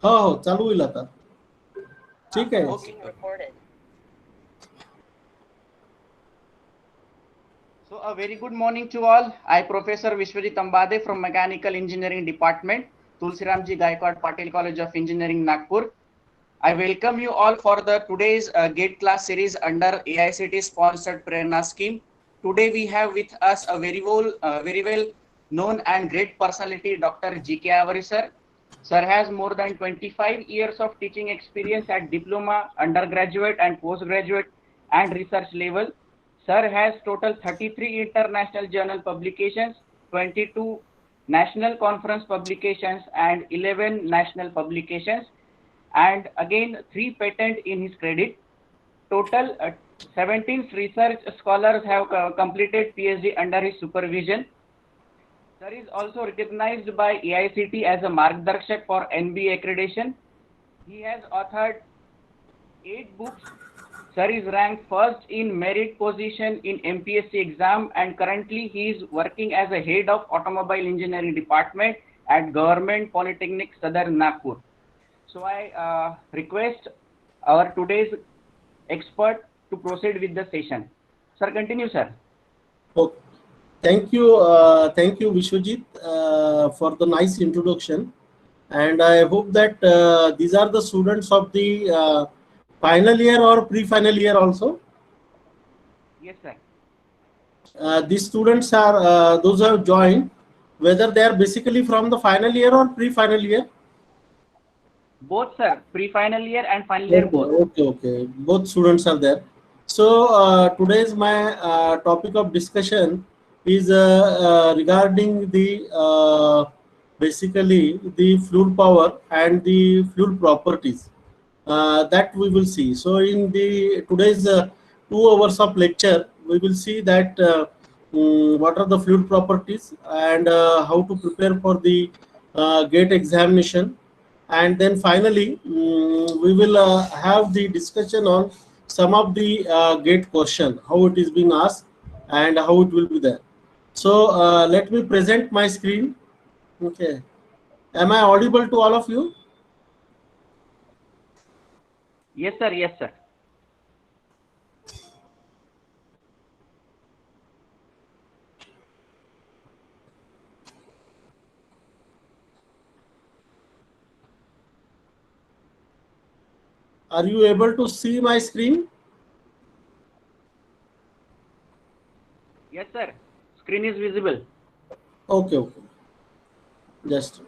हो हो चालू होईल आता. ठीक आहे. Okay. So a very good morning to all. I Professor Vishwajit Ambade from Mechanical Engineering Department, Tulsiramji Gaikwad Patel College of Engineering, Nagpur. I welcome you all for the today's GATE class series under AICT sponsored Prerna scheme. Today we have with us a very well known and great personality, Dr. G.K. Avari sir. Sir has more than 25 years of teaching experience at diploma, undergraduate and postgraduate and research level. Sir has total 33 international journal publications, 22 national conference publications and 11 national publications, and again 3 patents in his credit. Total 17 research scholars have completed PhD under his supervision. Sir is also recognized by AICT as a Margdarshak for NBA accreditation. He has authored 8 books. Sir is ranked first in merit position in MPSC exam, and currently he is working as a head of automobile engineering department at Government Polytechnic Southern Nagpur. So I request our today's expert to proceed with the session. Sir, continue, sir. Okay. Thank you, Vishwajit, for the nice introduction. And I hope that these are the students of the final year or pre-final year also. Yes, sir. These students are those who have joined, whether they are basically from the final year or pre-final year. Both, sir. Pre-final year and final year Okay, both. okay. Both students are there. So today's my topic of discussion is regarding the basically the fluid power and the fluid properties that we will see. So in the today's 2 hours of lecture, we will see that what are the fluid properties and how to prepare for the GATE examination, and then finally we will have the discussion on some of the GATE question, how it is being asked and how it will be there. So let me present my screen. Okay, am I audible to all of you? Yes, sir. Yes, sir. Are you able to see my screen? Yes, sir. Screen is visible. Okay. Just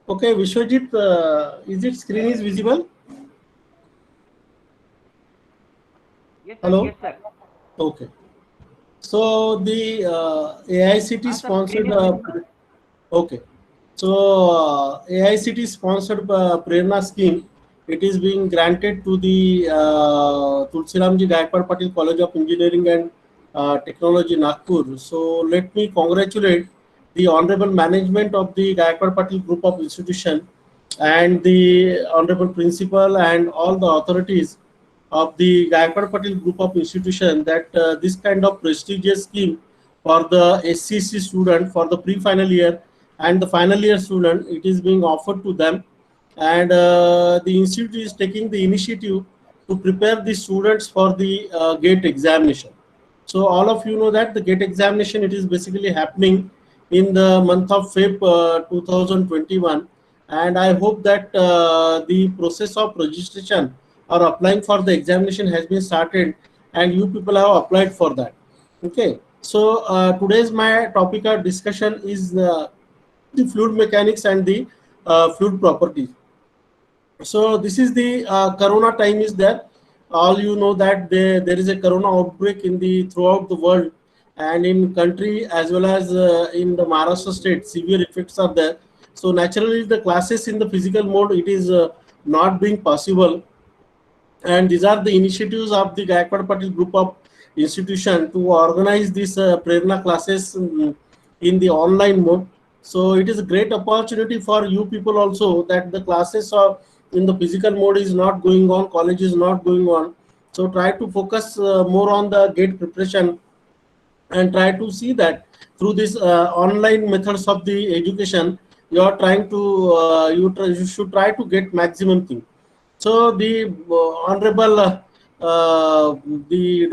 okay, Vishwajit, is it screen is visible? Yes, sir. Hello. Yes, sir. Okay. So the AICT Sir, screen sponsored. is visible. Okay. So AICT sponsored Prerna scheme. It is being granted to the Tulsiramji Gaikwad Patil College of Engineering and Technology, Nagpur. So let me congratulate the honorable management of the Gaikwad Patil Group of Institution and the honorable principal and all the authorities of the Gaikwad Patil Group of Institution that this kind of prestigious scheme for the SCC student for the pre-final year and the final year student, it is being offered to them, and the institute is taking the initiative to prepare the students for the GATE examination. So all of you know that the GATE examination, it is basically happening in the month of Feb 2021, and I hope that the process of registration or applying for the examination has been started, and you people have applied for that. Okay, so today's my topic of discussion is the fluid mechanics and the fluid properties. So this is the corona time is there. All you know that there is a corona outbreak in the throughout the world, and in country as well as in the Maharashtra state, severe effects are there. So naturally the classes in the physical mode, it is not being possible, And these are the initiatives of the Gaikwad Patil group of institution to organize these Prerna classes in the online mode. So it is a great opportunity for you people also, that the classes are in the physical mode is not going on, college is not going on. So try to focus more on the GATE preparation, and try to see that through this online methods of the education, you are trying to you should try to get maximum thing. So the honorable the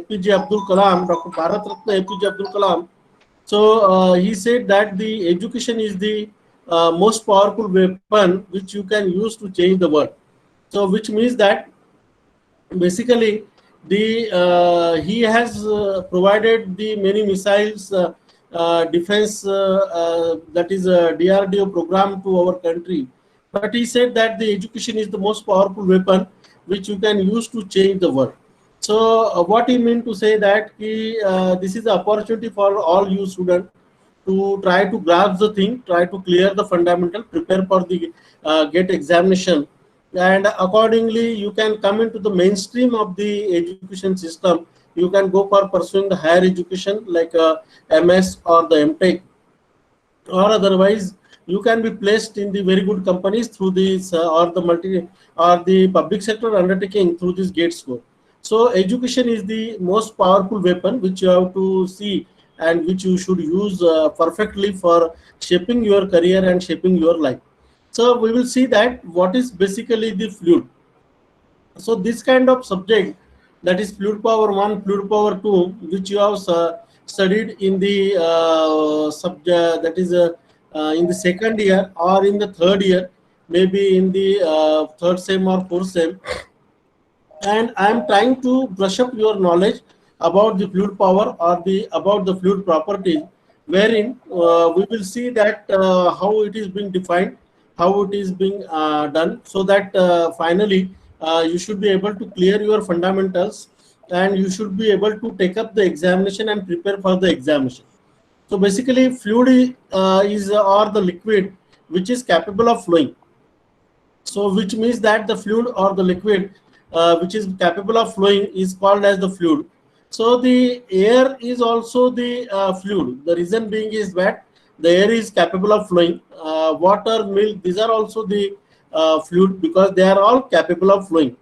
APJ Abdul Kalam, Dr. Bharat Ratna APJ Abdul Kalam. So he said that the education is the most powerful weapon which you can use to change the world. So which means that basically the he has provided the many missiles defense that is a DRDO program to our country, but he said that the education is the most powerful weapon which you can use to change the world. So what he meant to say that this is the opportunity for all you students to try to grasp the thing, try to clear the fundamental, prepare for the GATE examination, and accordingly you can come into the mainstream of the education system. You can go for pursuing the higher education like MS or the MTech, or otherwise you can be placed in the very good companies through this or the multi or the public sector undertaking through this GATE score. So education is the most powerful weapon which you have to see, and which you should use perfectly for shaping your career and shaping your life. So we will see that what is basically the fluid. So this kind of subject, that is fluid power 1, fluid power 2, which you have studied in the subject, that is in the second year or in the third year, maybe in the third sem or fourth sem, and I am trying to brush up your knowledge about the fluid power or the about the fluid properties, wherein we will see that how it is being defined, how it is being done, so that finally you should be able to clear your fundamentals, and you should be able to take up the examination and prepare for the examination. So basically, fluid is or the liquid which is capable of flowing. So which means that the fluid or the liquid which is capable of flowing is called as the fluid. So the air is also the fluid. The reason being is that the air is capable of flowing. Water, milk, these are also the fluid, because they are all capable of flowing.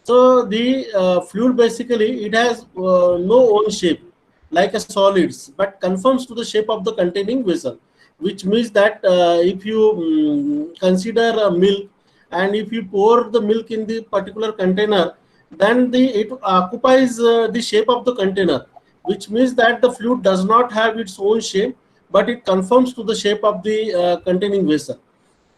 So the fluid basically it has no own shape like a solids, but conforms to the shape of the containing vessel. Which means that if you consider milk, and if you pour the milk in the particular container, then it occupies the shape of the container, which means that the fluid does not have its own shape, but it conforms to the shape of the containing vessel.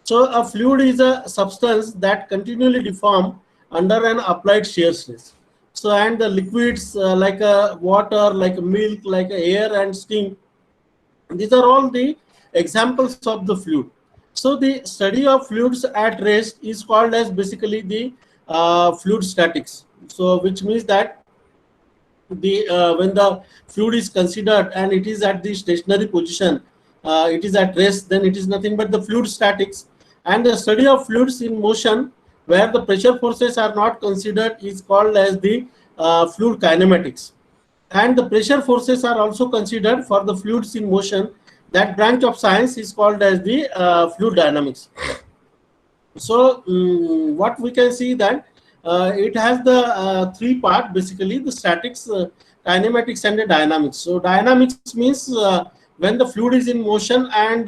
So a fluid is a substance that continually deform under an applied shear stress. So and the liquids like water, like milk, like air and steam, these are all the examples of the fluid. So the study of fluids at rest is called as basically the fluid statics. So which means that the when the fluid is considered and it is at the stationary position, it is at rest, then it is nothing but the fluid statics. And the study of fluids in motion where the pressure forces are not considered is called as the fluid kinematics. And the pressure forces are also considered for the fluids in motion. That branch of science is called as the fluid dynamics. So what we can see that it has the three part, basically the statics, kinematics and the dynamics. So dynamics means when the fluid is in motion, and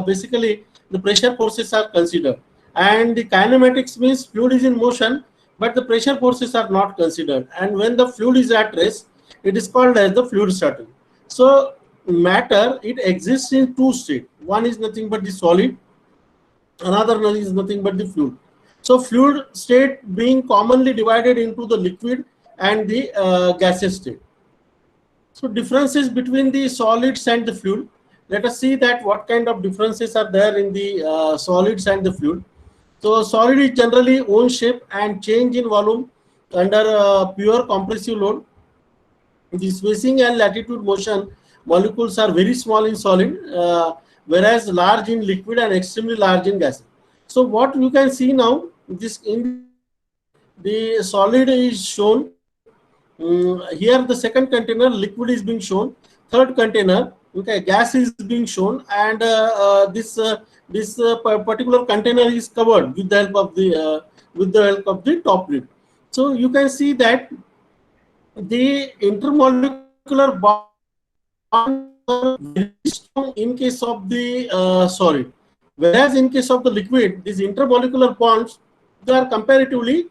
basically the pressure forces are considered. And the kinematics means fluid is in motion, but the pressure forces are not considered. And when the fluid is at rest, it is called as the fluid static. So matter, it exists in two states. One is nothing but the solid, another is nothing but the fluid. So fluid state being commonly divided into the liquid and the gaseous state. So differences between the solids and the fluid. Let us see that what kind of differences are there in the solids and the fluid. So solid is generally own shape and change in volume under pure compressive load. The spacing and latitude motion molecules are very small in solid, whereas large in liquid and extremely large in gas. So what you can see now, this in the solid is shown. Here the second container, liquid is being shown. Third container, okay, gas is being shown, and this particular container is covered with the help of the top lid. So you can see that the intermolecular bonds are very strong in case of the solid, whereas in case of the liquid, these intermolecular bonds, they are comparatively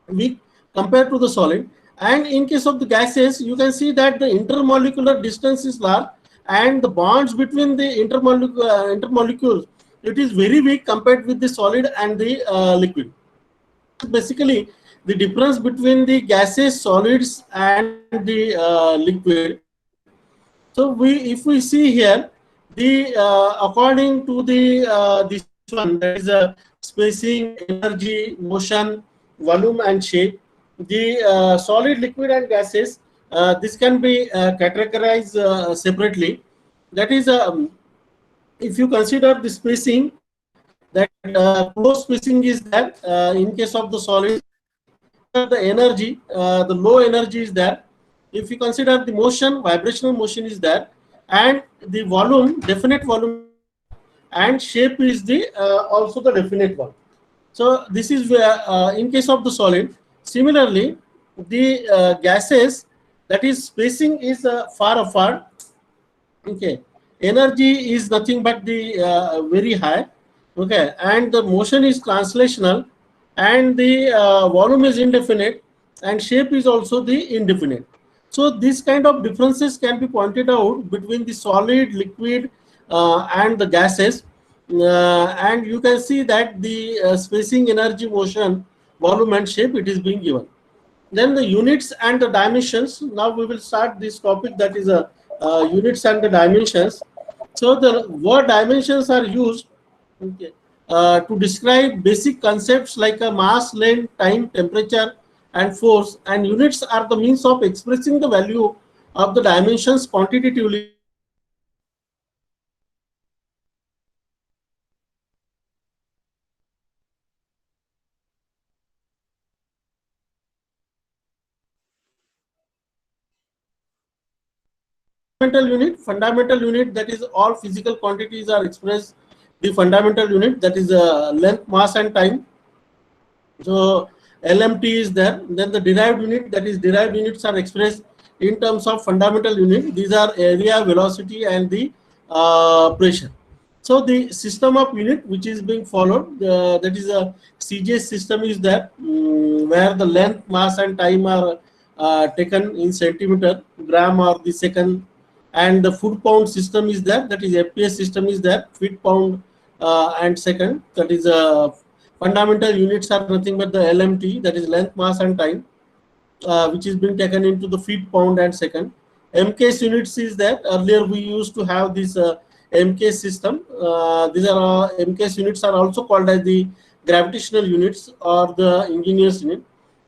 weak compared to the solid. And in case of the gases, you can see that the intermolecular distance is large, and the bonds between the intermolecules, it is very weak compared with the solid and the liquid. Basically, the difference between the gases, solids, and the liquid. So if we see here, the according to the this one, that is a spacing, energy, motion, volume, and shape. The solid, liquid, and gases, this can be categorized separately. That is, if you consider the spacing, that close spacing is there in case of the solid. The energy, the low energy is there. If you consider the motion, vibrational motion is there, and the volume, definite volume, and shape is the also the definite one. So this is where in case of the solid. Similarly, the gases, that is spacing is far apart. Okay, energy is nothing but the very high. Okay, and the motion is translational, and the volume is indefinite, and shape is also the indefinite. So these kind of differences can be pointed out between the solid, liquid, and the gases. And you can see that the spacing, energy, motion, volume, and shape, it is being given. Then the units and the dimensions. Now we will start this topic, that is units and the dimensions. So the word dimensions are used, okay, to describe basic concepts like a mass, length, time, temperature, and force. And units are the means of expressing the value of the dimensions quantitatively. Fundamental unit, that is all physical quantities are expressed. The fundamental unit, that is length, mass, and time. So LMT is there. Then the derived unit, that is derived units are expressed in terms of fundamental unit. These are area, velocity, and the pressure. So the system of unit which is being followed, that is a CJ system is there, where the length, mass, and time are taken in centimeter, gram, or the second. And the foot pound system is there, that is FPS system is there, feet, pound, and second. That is fundamental units are nothing but the LMT, that is length, mass, and time, which is being taken into the feet, pound, and second. MKS units is there. Earlier we used to have this MKS system. These are MKS units are also called as the gravitational units or the engineer's unit.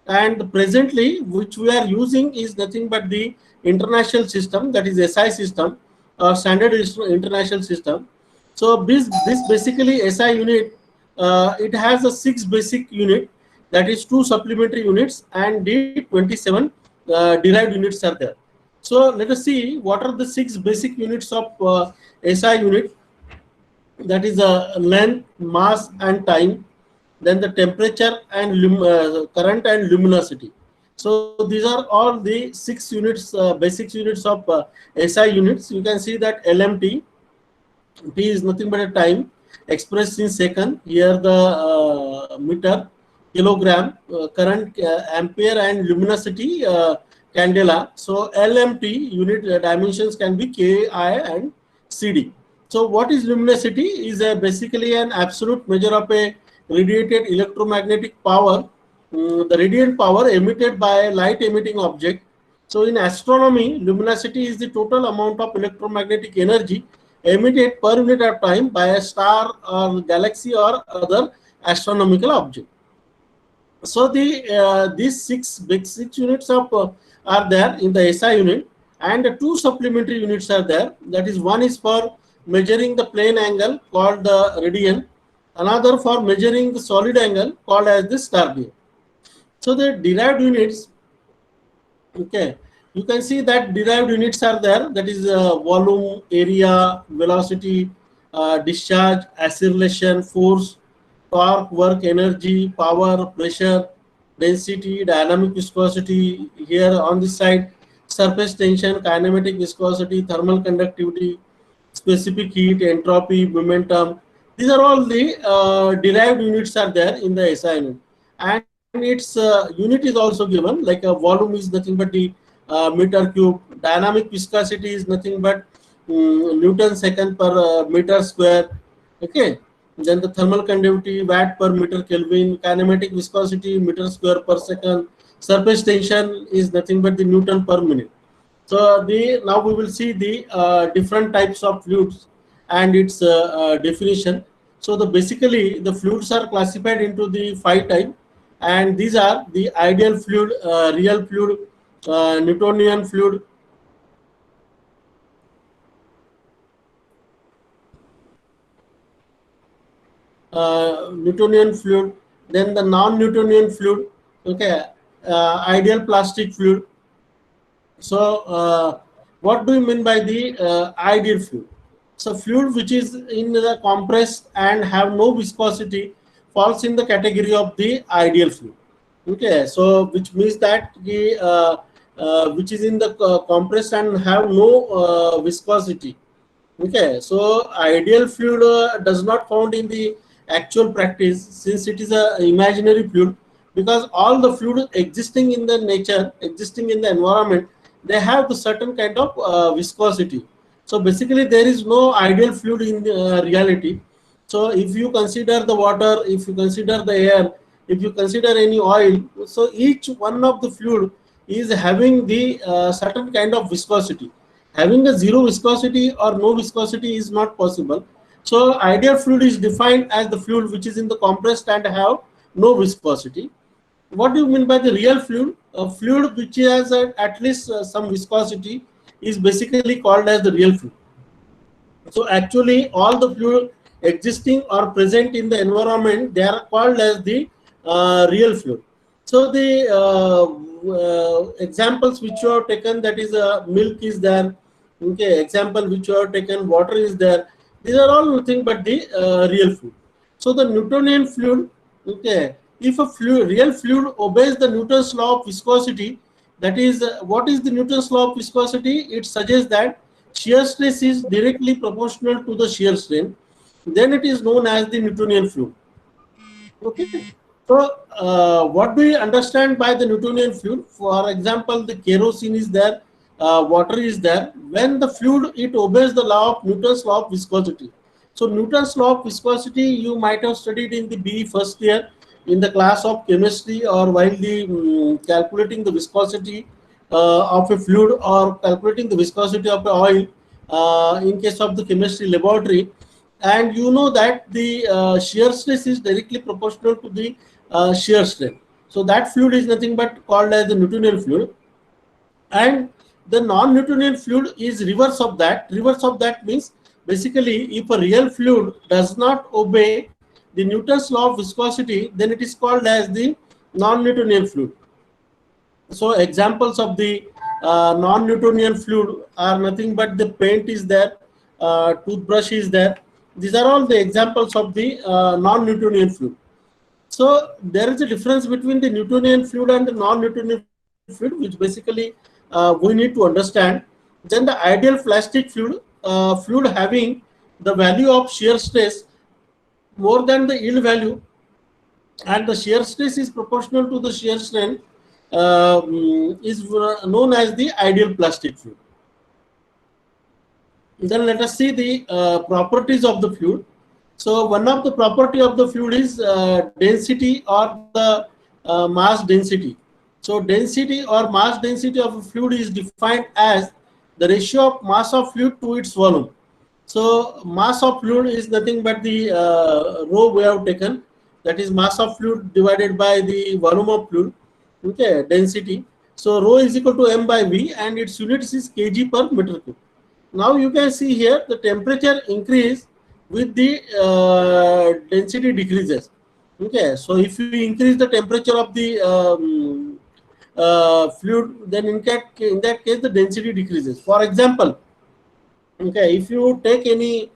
And presently, which we are using is nothing but the international system, that is SI system, or standard international system. So this basically SI unit, it has a 6 basic unit, that is 2 supplementary units, and the 27 derived units are there. So let us see what are the 6 basic units of SI unit. That is length, mass, and time. Then the temperature and current and luminosity. So these are all the 6 units, basic units of SI units. You can see that LMT, T is nothing but a time expressed in second. Here the meter, kilogram, current, ampere, and luminosity, candela. So LMT unit dimensions can be Ki and CD. So what is luminosity? Is basically an absolute measure of a radiated electromagnetic power, the radiant power emitted by a light emitting object. So in astronomy, luminosity is the total amount of electromagnetic energy emitted per unit of time by a star or galaxy or other astronomical object. So these 6 basic units of are there in the SI unit, and 2 supplementary units are there. That is, one is for measuring the plane angle called the radian, another for measuring the solid angle called as the star beam. So the derived units, okay, you can see that derived units are there. That is volume, area, velocity, discharge, acceleration, force, torque, work, energy, power, pressure, density, dynamic viscosity. Here on this side, surface tension, kinematic viscosity, thermal conductivity, specific heat, entropy, momentum. These are all the derived units are there in the SI unit, and its unit is also given. Like a volume is nothing but the meter cube. Dynamic viscosity is nothing but Newton second per meter square. Okay. Then the thermal conductivity watt per meter Kelvin. Kinematic viscosity meter square per second. Surface tension is nothing but the Newton per minute. So the now we will see the different types of fluids and its definition. So the basically the fluids are classified into the 5 types, and these are the ideal fluid, real fluid, Newtonian fluid, Newtonian fluid, then the non-Newtonian fluid, okay, ideal plastic fluid. So, what do you mean by the ideal fluid? So, fluid which is in the compressed and have no viscosity falls in the category of the ideal fluid. Okay, so which means that the which is in the compressed and have no viscosity. Okay, so ideal fluid does not found in the actual practice, since it is a imaginary fluid, because all the fluid existing in the nature, existing in the environment, they have the certain kind of viscosity. So basically there is no ideal fluid in the, reality. So if you consider the water, if you consider the air, if you consider any oil, so each one of the fluid is having the certain kind of viscosity. Having a zero viscosity or no viscosity is not possible. So ideal fluid is defined as the fluid which is in the compressed and have no viscosity. What do you mean by the real fluid? A fluid which has at least some viscosity is basically called as the real fluid. So actually all the fluid existing or present in the environment, they are called as the real fluid. So the examples which you have taken, that is milk is there. Okay, example which you have taken, water is there. These are all nothing but the real fluid. So the Newtonian fluid, okay, if a fluid, real fluid obeys the Newton's law of viscosity, that is what is the Newton's law of viscosity? It suggests that shear stress is directly proportional to the shear strain. Then it is known as the Newtonian fluid. Okay. So, what do you understand by the Newtonian fluid? For example, the kerosene is there, water is there. When the fluid, it obeys the law of Newton's law of viscosity. So, Newton's law of viscosity you might have studied in the BE first year in the class of chemistry, or while the calculating the viscosity of a fluid, or calculating the viscosity of the oil in case of the chemistry laboratory. And you know that the shear stress is directly proportional to the shear strain. So that fluid is nothing but called as the Newtonian fluid. And the non-Newtonian fluid is reverse of that. Reverse of that means basically if a real fluid does not obey the Newton's law of viscosity, then it is called as the non-Newtonian fluid. So examples of the non-Newtonian fluid are nothing but the paint is there, toothbrush is there. These are all the examples of the non-Newtonian fluid. So there is a difference between the Newtonian fluid and the non-Newtonian fluid, which basically we need to understand. Then the ideal plastic fluid, fluid having the value of shear stress more than the yield value, and the shear stress is proportional to the shear strain, is known as the ideal plastic fluid. Then let us see the properties of the fluid. So one of the property of the fluid is density or the mass density. So density or mass density of a fluid is defined as the ratio of mass of fluid to its volume. So mass of fluid is nothing but the rho we have taken, that is mass of fluid divided by the volume of fluid. Okay, density. So rho is equal to m by v, and its units is kg per meter cube. Now you can see here the temperature increase with the density decreases. Okay, so if you increase the temperature of the fluid, then in that case the density decreases. For example, okay, if you take any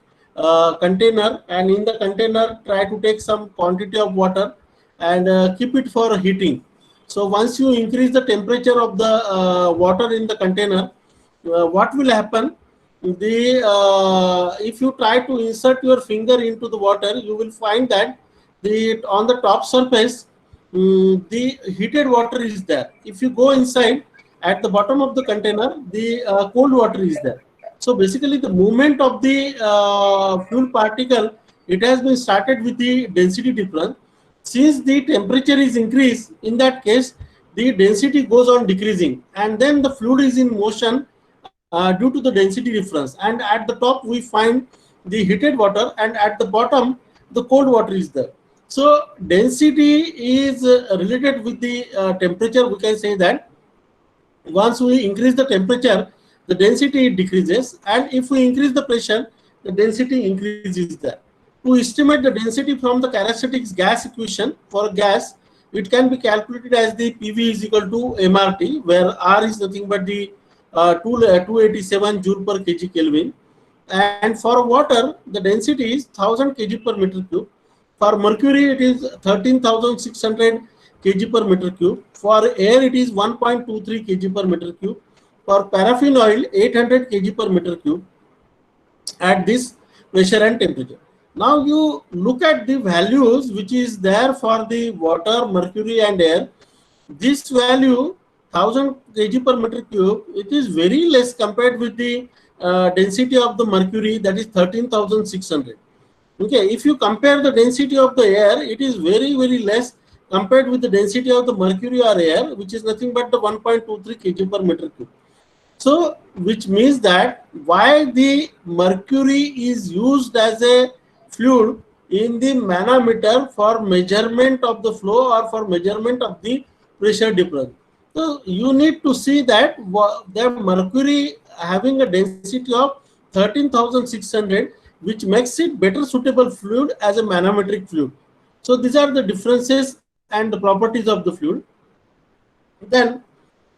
container, and in the container try to take some quantity of water and keep it for heating. So once you increase the temperature of the water in the container, what will happen? The if you try to insert your finger into the water, you will find that the on the top surface, the heated water is there. If you go inside, at the bottom of the container, the cold water is there. So basically, the movement of the fuel particle, it has been started with the density difference. Since the temperature is increased, in that case, the density goes on decreasing, and then the fluid is in motion due to the density difference. And at the top, we find the heated water, and at the bottom, the cold water is there. So density is related with the temperature. We can say that once we increase the temperature, the density decreases, and if we increase the pressure, the density increases there. To estimate the density from the characteristics gas equation for gas, it can be calculated as the PV is equal to MRT, where R is nothing but the 287 joule per kg Kelvin, and for water the density is 1000 kg per meter cube. For mercury it is 13,600 kg per meter cube. For air it is 1.23 kg per meter cube. For paraffin oil 800 kg per meter cube at this pressure and temperature. Now you look at the values which is there for the water, mercury and air. This value 1000 kg per meter cube, it is very less compared with the density of the mercury, that is 13,600. Okay, if you compare the density of the air, it is very less compared with the density of the mercury or air, which is nothing but the 1.23 kg per meter cube. So which means that why the mercury is used as a fluid in the manometer for measurement of the flow or for measurement of the pressure difference. So you need to see that the mercury having a density of 13,600, which makes it better suitable fluid as a manometric fluid. So these are the differences and the properties of the fluid. Then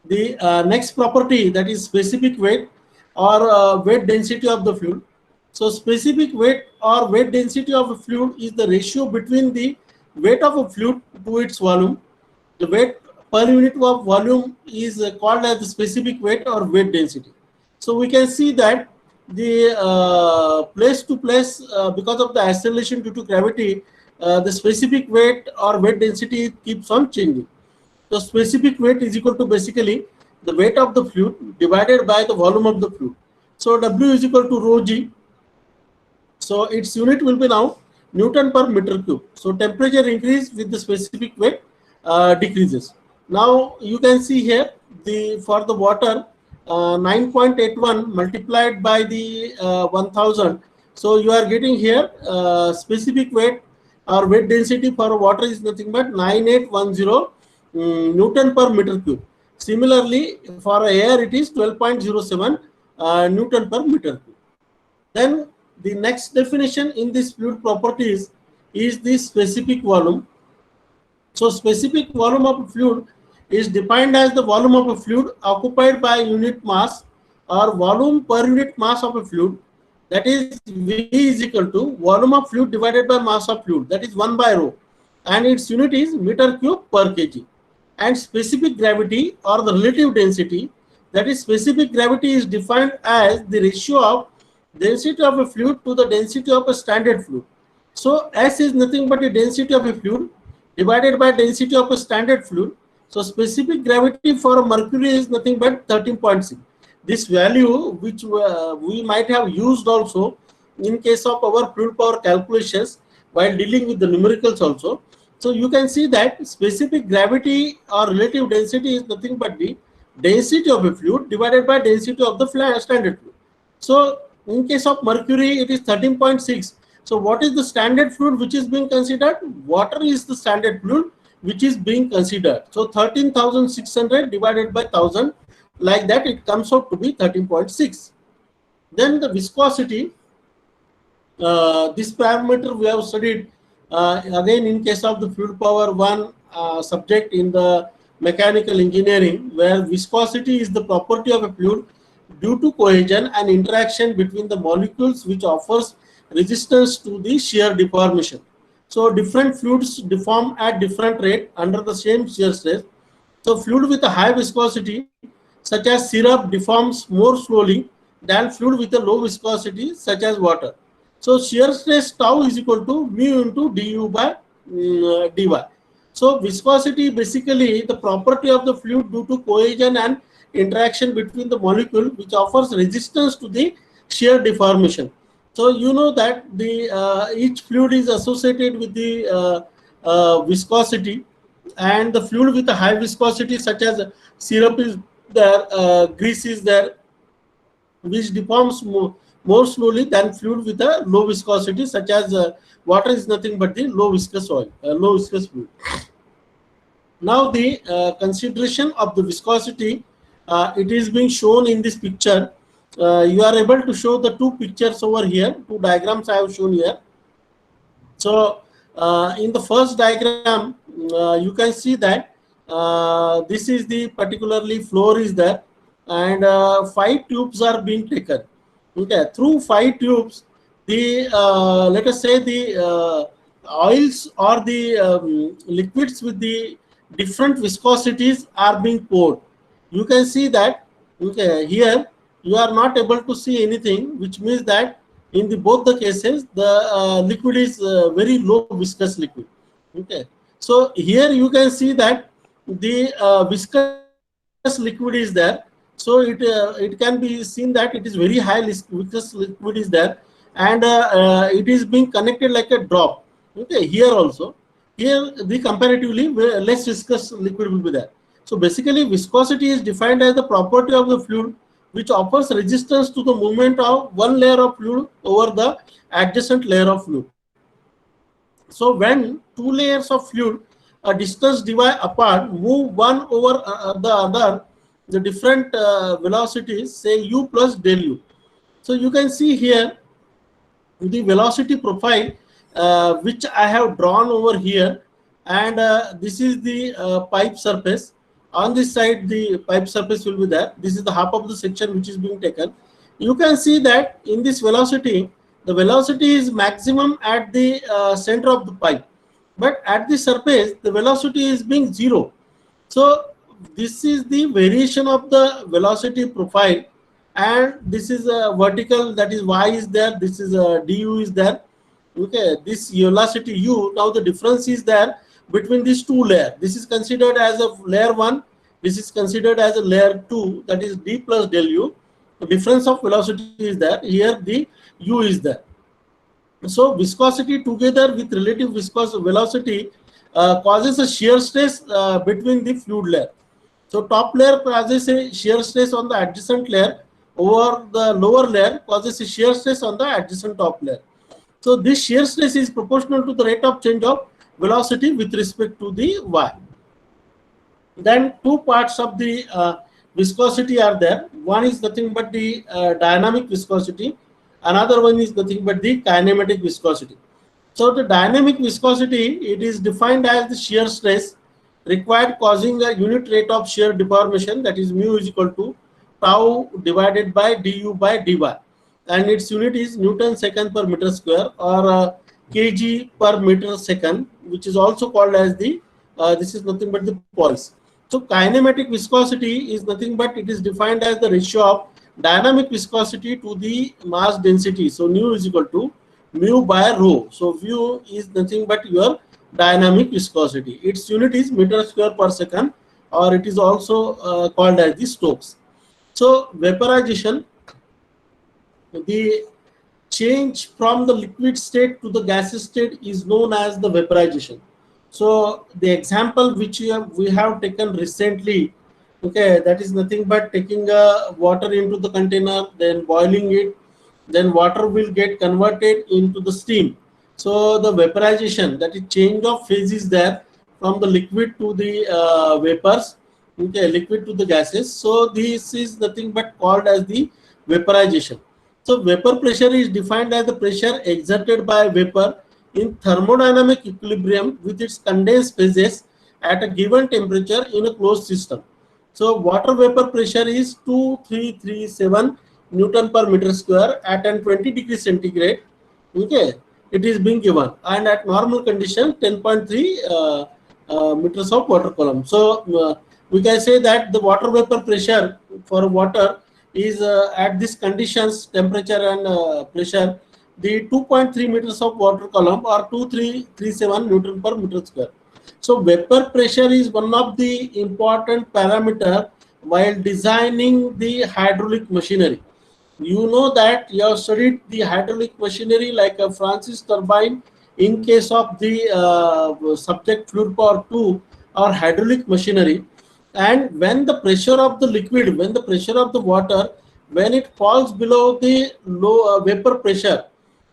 the next property, that is specific weight or weight density of the fluid. So specific weight or weight density of a fluid is the ratio between the weight of a fluid to its volume. The weight per unit of volume is called as the specific weight or weight density. So we can see that the place to place, because of the acceleration due to gravity, the specific weight or weight density keeps on changing. So specific weight is equal to basically the weight of the fluid divided by the volume of the fluid. So W is equal to rho G. So its unit will be now Newton per meter cube. So temperature increase with the specific weight decreases. Now you can see here the for the water 9.81 multiplied by the 1000. So you are getting here specific weight or weight density for water is nothing but 9810 Newton per meter cube. Similarly, for air it is 12.07 Newton per meter cube. Then the next definition in this fluid properties is the specific volume. So specific volume of a fluid is defined as the volume of a fluid occupied by unit mass or volume per unit mass of a fluid. That is V is equal to volume of fluid divided by mass of fluid, that is 1 by rho, and its unit is meter cube per kg. And specific gravity or the relative density, that is specific gravity is defined as the ratio of density of a fluid to the density of a standard fluid. So S is nothing but the density of a fluid divided by density of a standard fluid. So specific gravity for mercury is nothing but 13.6. This value which we might have used also in case of our fluid power calculations while dealing with the numericals also. So you can see that specific gravity or relative density is nothing but the density of a fluid divided by density of the standard fluid. So in case of mercury, it is 13.6. So what is the standard fluid which is being considered? Water is the standard fluid which is being considered. So 13,600 divided by 1000, like that it comes out to be 13.6. Then the viscosity, this parameter we have studied Again, in case of the fluid power 1 subject in the mechanical engineering, where viscosity is the property of a fluid due to cohesion and interaction between the molecules, which offers resistance to the shear deformation. So different fluids deform at different rate under the same shear stress. So fluid with a high viscosity, such as syrup, deforms more slowly than fluid with a low viscosity, such as water. So shear stress tau is equal to mu into du by dy. So viscosity basically the property of the fluid due to cohesion and interaction between the molecule, which offers resistance to the shear deformation. So you know that the each fluid is associated with the viscosity, and the fluid with a high viscosity, such as syrup is there, grease is there, which deforms more slowly than fluid with a low viscosity, such as water is nothing but the low viscous oil, low viscous fluid. Now the consideration of the viscosity, it is being shown in this picture. You are able to show the two pictures over here, two diagrams I have shown here. So in the first diagram, you can see that this is the particularly floor is there, and 5 tubes are being taken. Okay, through 5 tubes, the let us say the oils or the liquids with the different viscosities are being poured. You can see that, okay, here you are not able to see anything, which means that in the both the cases the liquid is very low viscous liquid. Okay, so here you can see that the viscous liquid is there. So it can be seen that it is very high viscous liquid is there, and it is being connected like a drop. Okay, here also, here the comparatively less viscous liquid will be there. So basically viscosity is defined as the property of the fluid which offers resistance to the movement of one layer of fluid over the adjacent layer of fluid. So when two layers of fluid a distance dy apart move one over the other, the different velocities, say u plus del u. So you can see here the velocity profile which I have drawn over here, and this is the pipe surface. On this side the pipe surface will be there. This is the half of the section which is being taken. You can see that in this velocity, the velocity is maximum at the center of the pipe, but at the surface the velocity is being 0. So this is the variation of the velocity profile, and this is a vertical, that is y is there, this is a du is there. Okay, this velocity u, now the difference is there between these two layers. This is considered as a layer 1, this is considered as a layer 2, that is d plus del u. The difference of velocity is there, here the u is there. So viscosity together with relative viscous velocity causes a shear stress between the fluid layer. So top layer causes a shear stress on the adjacent layer over the lower layer, causes a shear stress on the adjacent top layer. So this shear stress is proportional to the rate of change of velocity with respect to the y. Then two parts of the viscosity are there. One is nothing but the dynamic viscosity, another one is nothing but the kinematic viscosity. So the dynamic viscosity, it is defined as the shear stress required causing a unit rate of shear deformation, that is mu is equal to tau divided by du by dy, and its unit is Newton second per meter square, or kg per meter second, which is also called as the this is nothing but the poise. So kinematic viscosity is nothing but it is defined as the ratio of dynamic viscosity to the mass density. So nu is equal to mu by rho. So mu is nothing but your dynamic viscosity. Its unit is meter square per second, or it is also called as the Stokes. So vaporization, the change from the liquid state to the gaseous state is known as the vaporization. So the example which we have taken recently, okay, that is nothing but taking water into the container, then boiling it, then water will get converted into the steam. So the vaporization, that is change of phase, is there from the liquid to the vapors, okay, liquid to the gases. So this is nothing but called as the vaporization. So vapor pressure is defined as the pressure exerted by vapor in thermodynamic equilibrium with its condensed phases at a given temperature in a closed system. So water vapor pressure is 2337 Newton per meter square at an 20 degrees centigrade. Okay, it is being given, and at normal condition 10.3 meters of water column. So we can say that the water vapor pressure for water is at these conditions, temperature and pressure, the 2.3 meters of water column or 2337 Newton per meter square. So vapor pressure is one of the important parameter while designing the hydraulic machinery. You know that you have studied the hydraulic machinery like a Francis turbine in case of the subject fluid power 2 or hydraulic machinery. And when the pressure of the liquid, when the pressure of the water, when it falls below the low vapor pressure,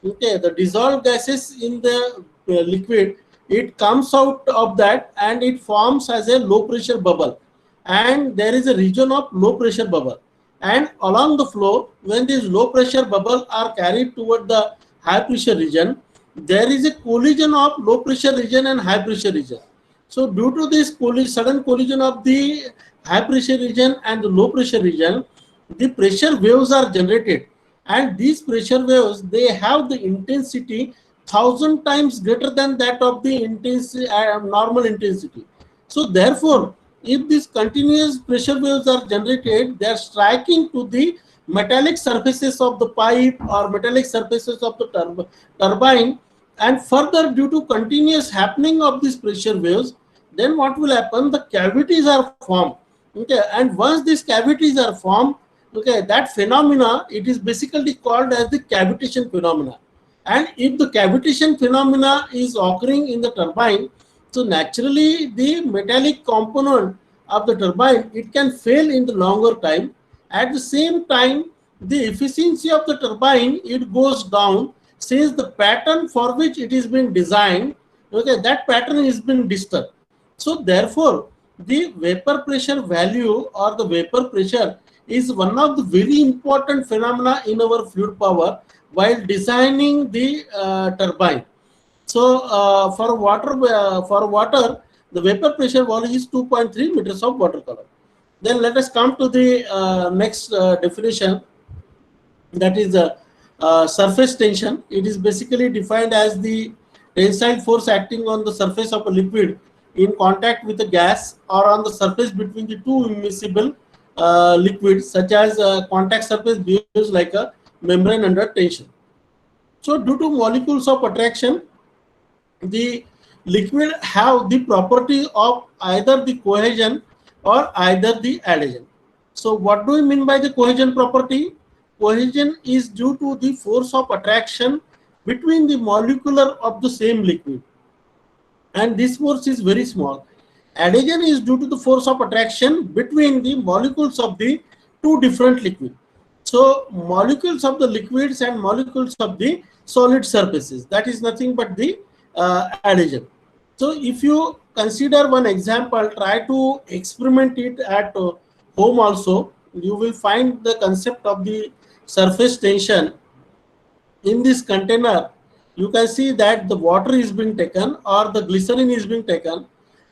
okay, the dissolved gases in the liquid, it comes out of that and it forms as a low pressure bubble, and there is a region of low pressure bubble, and along the flow when these low pressure bubble are carried toward the high pressure region, there is a collision of low pressure region and high pressure region. So due to this sudden collision of the high pressure region and the low pressure region, the pressure waves are generated, and these pressure waves, they have the intensity 1000 times greater than that of the intensity normal intensity. So therefore, if these continuous pressure waves are generated, they are striking to the metallic surfaces of the pipe or metallic surfaces of the turbine, and further due to continuous happening of these pressure waves, then what will happen, the cavities are formed. Okay, and once these cavities are formed, okay, that phenomena, it is basically called as the cavitation phenomena. And if the cavitation phenomena is occurring in the turbine, so naturally the metallic component of the turbine, it can fail in the longer time. At the same time, the efficiency of the turbine, it goes down, since the pattern for which it is being designed, okay, that pattern is being disturbed. So therefore, the vapor pressure value or the vapor pressure is one of the very important phenomena in our fluid power while designing the turbine. So for water, the vapor pressure value is 2.3 meters of water column. Then let us come to the next definition, that is surface tension. It is basically defined as the tensile force acting on the surface of a liquid in contact with a gas or on the surface between the two immiscible liquids, such as contact surface behaves like a membrane under tension. So due to molecules of attraction, the liquid have the property of either the cohesion or either the adhesion. So what do we mean by the cohesion property? Cohesion is due to the force of attraction between the molecular of the same liquid, and this force is very small. Adhesion is due to the force of attraction between the molecules of the two different liquids. So molecules of the liquids and molecules of the solid surfaces, that is nothing but the adhesion. So if you consider one example, try to experiment it at home also, you will find the concept of the surface tension. In this container, you can see that the water is being taken or the glycerin is being taken,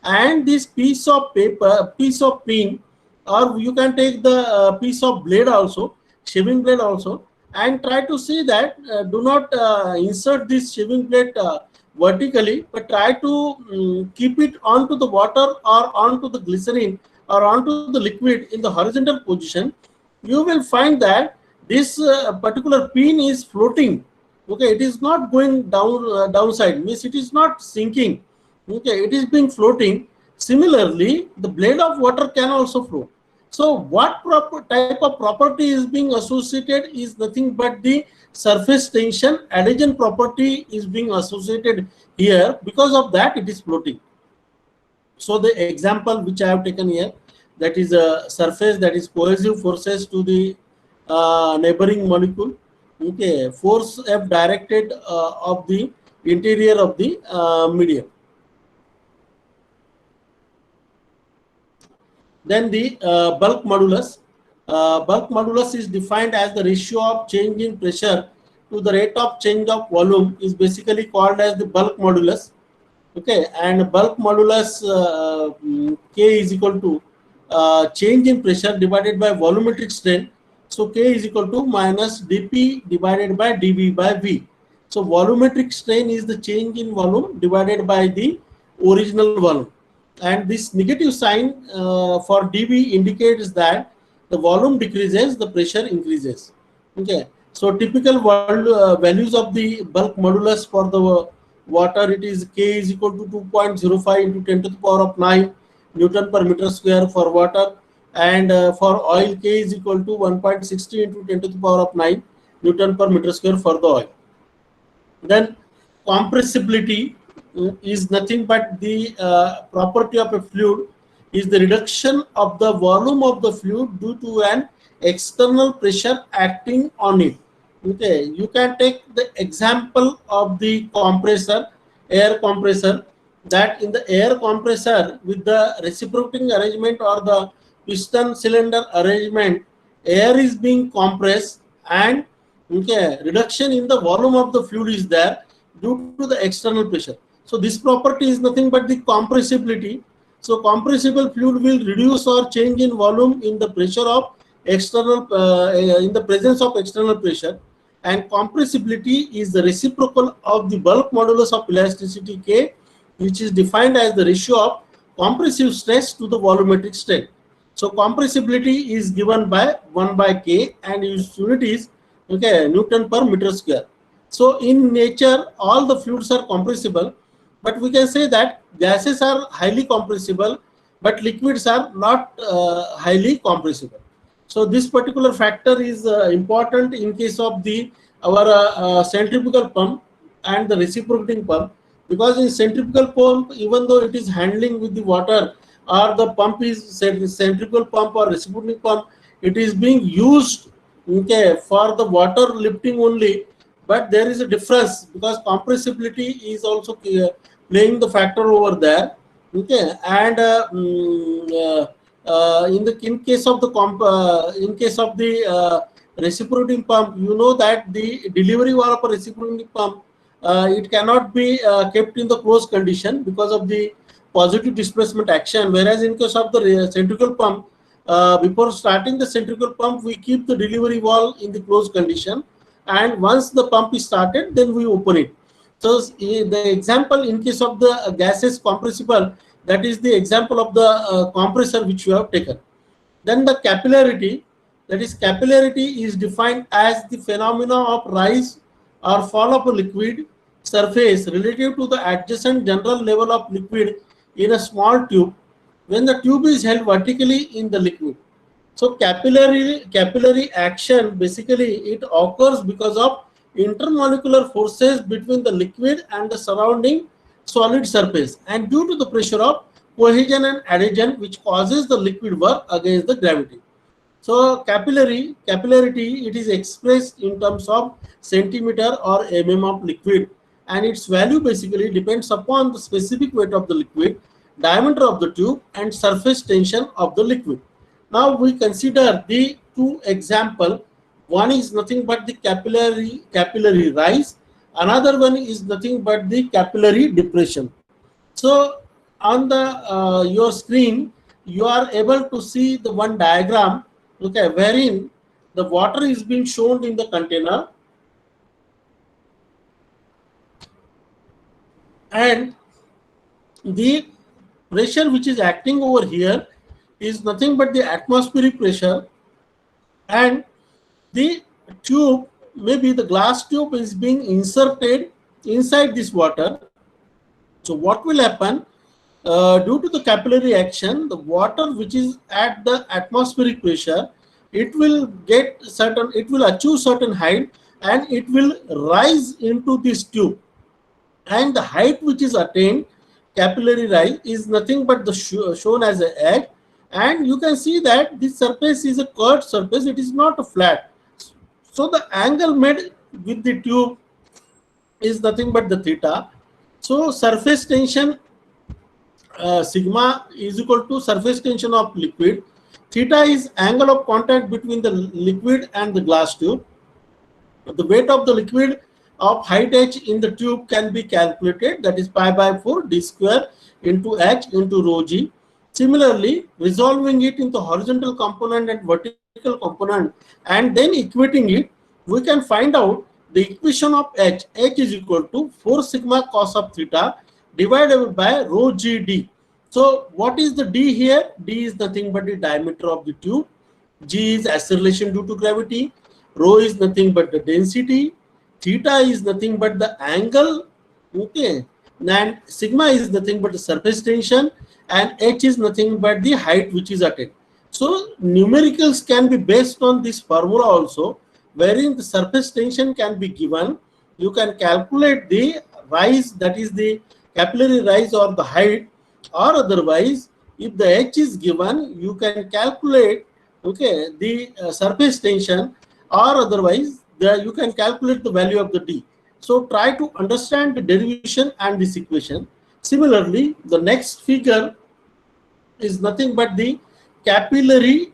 and this piece of paper, piece of pin, or you can take the piece of blade also, shaving blade also, and try to see that do not insert this shaving blade vertically, but try to keep it onto the water or onto the glycerin or onto the liquid in the horizontal position. You will find that this particular pin is floating. Okay, it is not going down downside, means it is not sinking. Okay, it is being floating. Similarly, the blade of water can also float. So what type of property is being associated is nothing but the surface tension. Adhesion property is being associated here. Because of that, it is floating. So the example which I have taken here, that is a surface, that is cohesive forces to the neighboring molecule. Okay, force F directed of the interior of the medium. Then the bulk modulus. Bulk modulus is defined as the ratio of change in pressure to the rate of change of volume is basically called as the bulk modulus. Okay, and bulk modulus K is equal to change in pressure divided by volumetric strain. So K is equal to minus dP divided by dV by V. So volumetric strain is the change in volume divided by the original volume, and this negative sign for dV indicates that the volume decreases, the pressure increases. Okay, so typical values of the bulk modulus for the water, it is K is equal to 2.05 into 10 to the power of 9 Newton per meter square for water, and for oil K is equal to 1.60 into 10 to the power of 9 Newton per meter square for the oil. Then compressibility is nothing but the property of a fluid is the reduction of the volume of the fluid due to an external pressure acting on it. Okay, you can take the example of the compressor, air compressor, that in the air compressor with the reciprocating arrangement or the piston cylinder arrangement, air is being compressed, and okay, reduction in the volume of the fluid is there due to the external pressure. So this property is nothing but the compressibility. So compressible fluid will reduce or change in volume in the pressure of external in the presence of external pressure, and compressibility is the reciprocal of the bulk modulus of elasticity K, which is defined as the ratio of compressive stress to the volumetric strain. So compressibility is given by 1 by K, and its unit is okay Newton per meter square. So in nature all the fluids are compressible, but we can say that gases are highly compressible, but liquids are not highly compressible. So this particular factor is important in case of the our centrifugal pump and the reciprocating pump, because in centrifugal pump, even though it is handling with the water, or the pump is centrifugal pump or reciprocating pump, it is being used okay for the water lifting only, but there is a difference because compressibility is also playing the factor over there. Okay, and in case of the reciprocating pump, you know that the delivery valve of a reciprocating pump it cannot be kept in the closed condition because of the positive displacement action, whereas in case of the centrifugal pump, before starting the centrifugal pump we keep the delivery valve in the closed condition, and once the pump is started then we open it. So the example in case of the gases compressible, that is the example of the compressor which you have taken. Then the capillarity, that is capillarity is defined as the phenomena of rise or fall of a liquid surface relative to the adjacent general level of liquid in a small tube when the tube is held vertically in the liquid. So capillary action basically it occurs because of intermolecular forces between the liquid and the surrounding solid surface, and due to the pressure of cohesion and adhesion which causes the liquid work against the gravity. So capillarity it is expressed in terms of centimeter or mm of liquid, and its value basically depends upon the specific weight of the liquid, diameter of the tube, and surface tension of the liquid. Now we consider the two examples. One is nothing but the capillary rise, another one is nothing but the capillary depression. So on the your screen you are able to see the one diagram, okay, wherein the water is being shown in the container, and the pressure which is acting over here is nothing but the atmospheric pressure, and the tube, maybe the glass tube, is being inserted inside this water. So what will happen? Due to the capillary action, the water which is at the atmospheric pressure, it will achieve certain height, and it will rise into this tube, and the height which is attained, capillary rise, is nothing but the shown as an edge, and you can see that this surface is a curved surface, it is not a flat. So the angle made with the tube is nothing but the theta. So surface tension sigma is equal to surface tension of liquid. Theta is angle of contact between the liquid and the glass tube. The weight of the liquid of height h in the tube can be calculated, that is pi by 4 d square into h into rho g. Similarly, resolving it into horizontal component and vertical component and then equating it, we can find out the equation of h. H is equal to 4 sigma cos of theta divided by rho g d. So what is the d here? D is nothing but the diameter of the tube. G is acceleration due to gravity. Rho is nothing but the density. Theta is nothing but the angle. Okay. And sigma is nothing but the surface tension. And h is nothing but the height which is attained. So numericals can be based on this formula also, wherein the surface tension can be given. You can calculate the rise, that is the capillary rise or the height, or otherwise if the h is given, you can calculate, okay, the surface tension, or otherwise you can calculate the value of the d. So try to understand the derivation and this equation. Similarly, the next figure is nothing but the capillary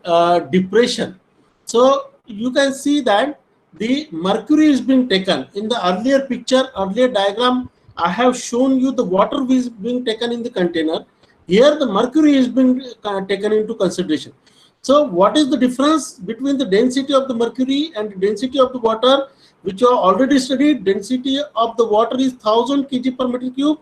depression. So you can see that the mercury is being taken in the earlier picture, earlier diagram. I have shown you the water is being taken in the container. Here the mercury is being taken into consideration. So what is the difference between the density of the mercury and the density of the water, which you have already studied? Density of the water is 1000 kg per meter cube,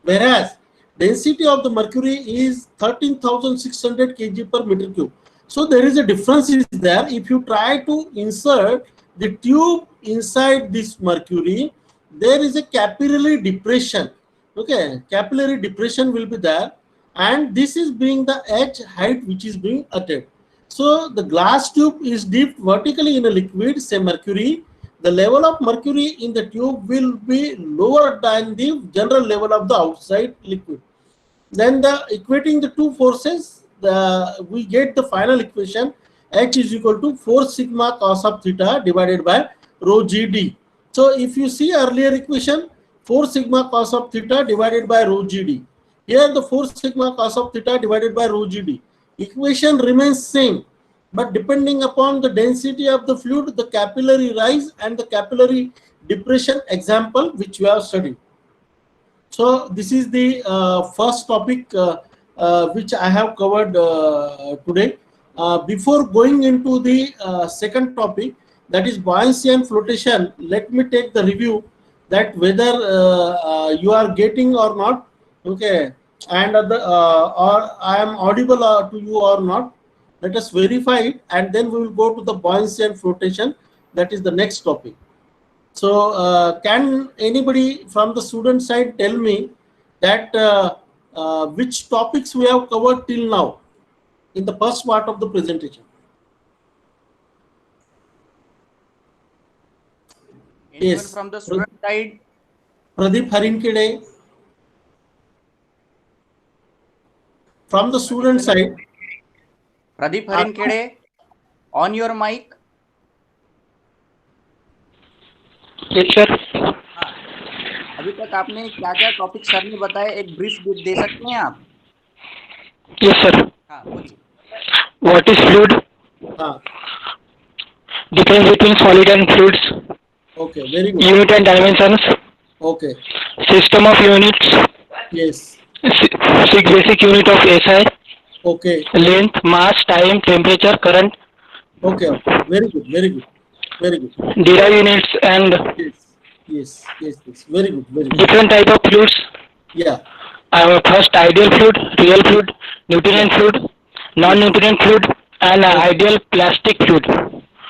whereas density of the mercury is 13,600 kg per meter cube. So there is a difference is there. If you try to insert the tube inside this mercury, there is a capillary depression. Okay, capillary depression will be there, and this is being the h height which is being attained. So the glass tube is dipped vertically in a liquid, say mercury. The level of mercury in the tube will be lower than the general level of the outside liquid. Then the equating the two forces, we get the final equation, h is equal to 4 sigma cos of theta divided by rho g d. So if you see earlier equation, 4 sigma cos of theta divided by rho g d. Here the 4 sigma cos of theta divided by rho g d. Equation remains same, but depending upon the density of the fluid, the capillary rise and the capillary depression example which we have studied. So this is the first topic which I have covered today. Before going into the second topic, that is buoyancy and flotation, let me take the review that whether you are getting or not, okay, and or I am audible to you or not. Let us verify it, and then we will go to the buoyancy and flotation. That is the next topic. So can anybody from the student side tell me that which topics we have covered till now in the first part of the presentation? Anyone Yes. from the student side? Pradeep Harinkede. From the student side. Pradeep Harinkede, on your mic. Yes, sir. हाँ, अभी तक आपने क्या क्या topic sir ने बताए, एक brief दे सकते हैं आप? Yes, sir. हाँ, बोलिए. What is fluid? हाँ. Difference between solid and fluids. Okay, very good. Unit and dimensions. Okay. System of units. Yes. Six basic unit of SI. Okay. Length, mass, time, temperature, current. Okay. Okay. Very good. Very good. Very good. Derive units and Yes. Yes. Yes. Very good. Very good. different type of fluids. Yeah. First ideal fluid, real fluid, nutrient fluid, non-nutrient fluid, and ideal plastic fluid.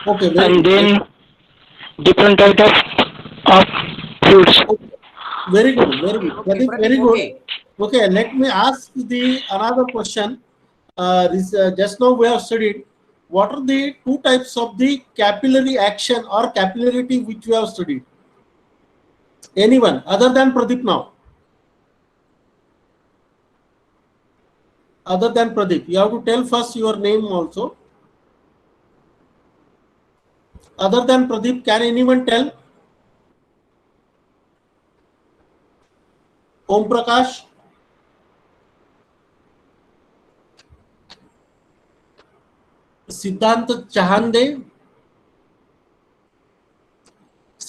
Okay. Very And good. then different type of fluids. Okay. Very good. Very good. Okay, Pradeep, Pradeep, very good. okay. Okay, let me ask the another question. Just now we have studied what are the two types of the capillary action or capillarity which we have studied. Anyone other than Pradeep now? Other than Pradeep, you have to tell first your name also. Other than Pradeep, can anyone tell? Om Prakash? Siddhant Chahande?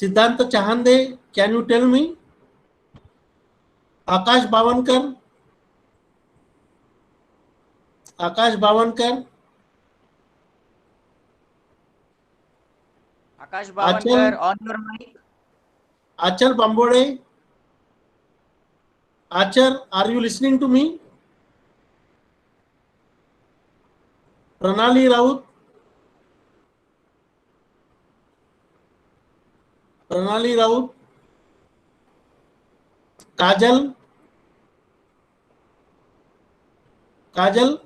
Siddhanta Chahande, can you tell me? Akash Bavankar. Akash Bavankar. Akash Bavankar, on your mic. Achal Bambode. Achar, are you listening to me? Pranali Raut. Pranali Raut. Kajal. Kajal,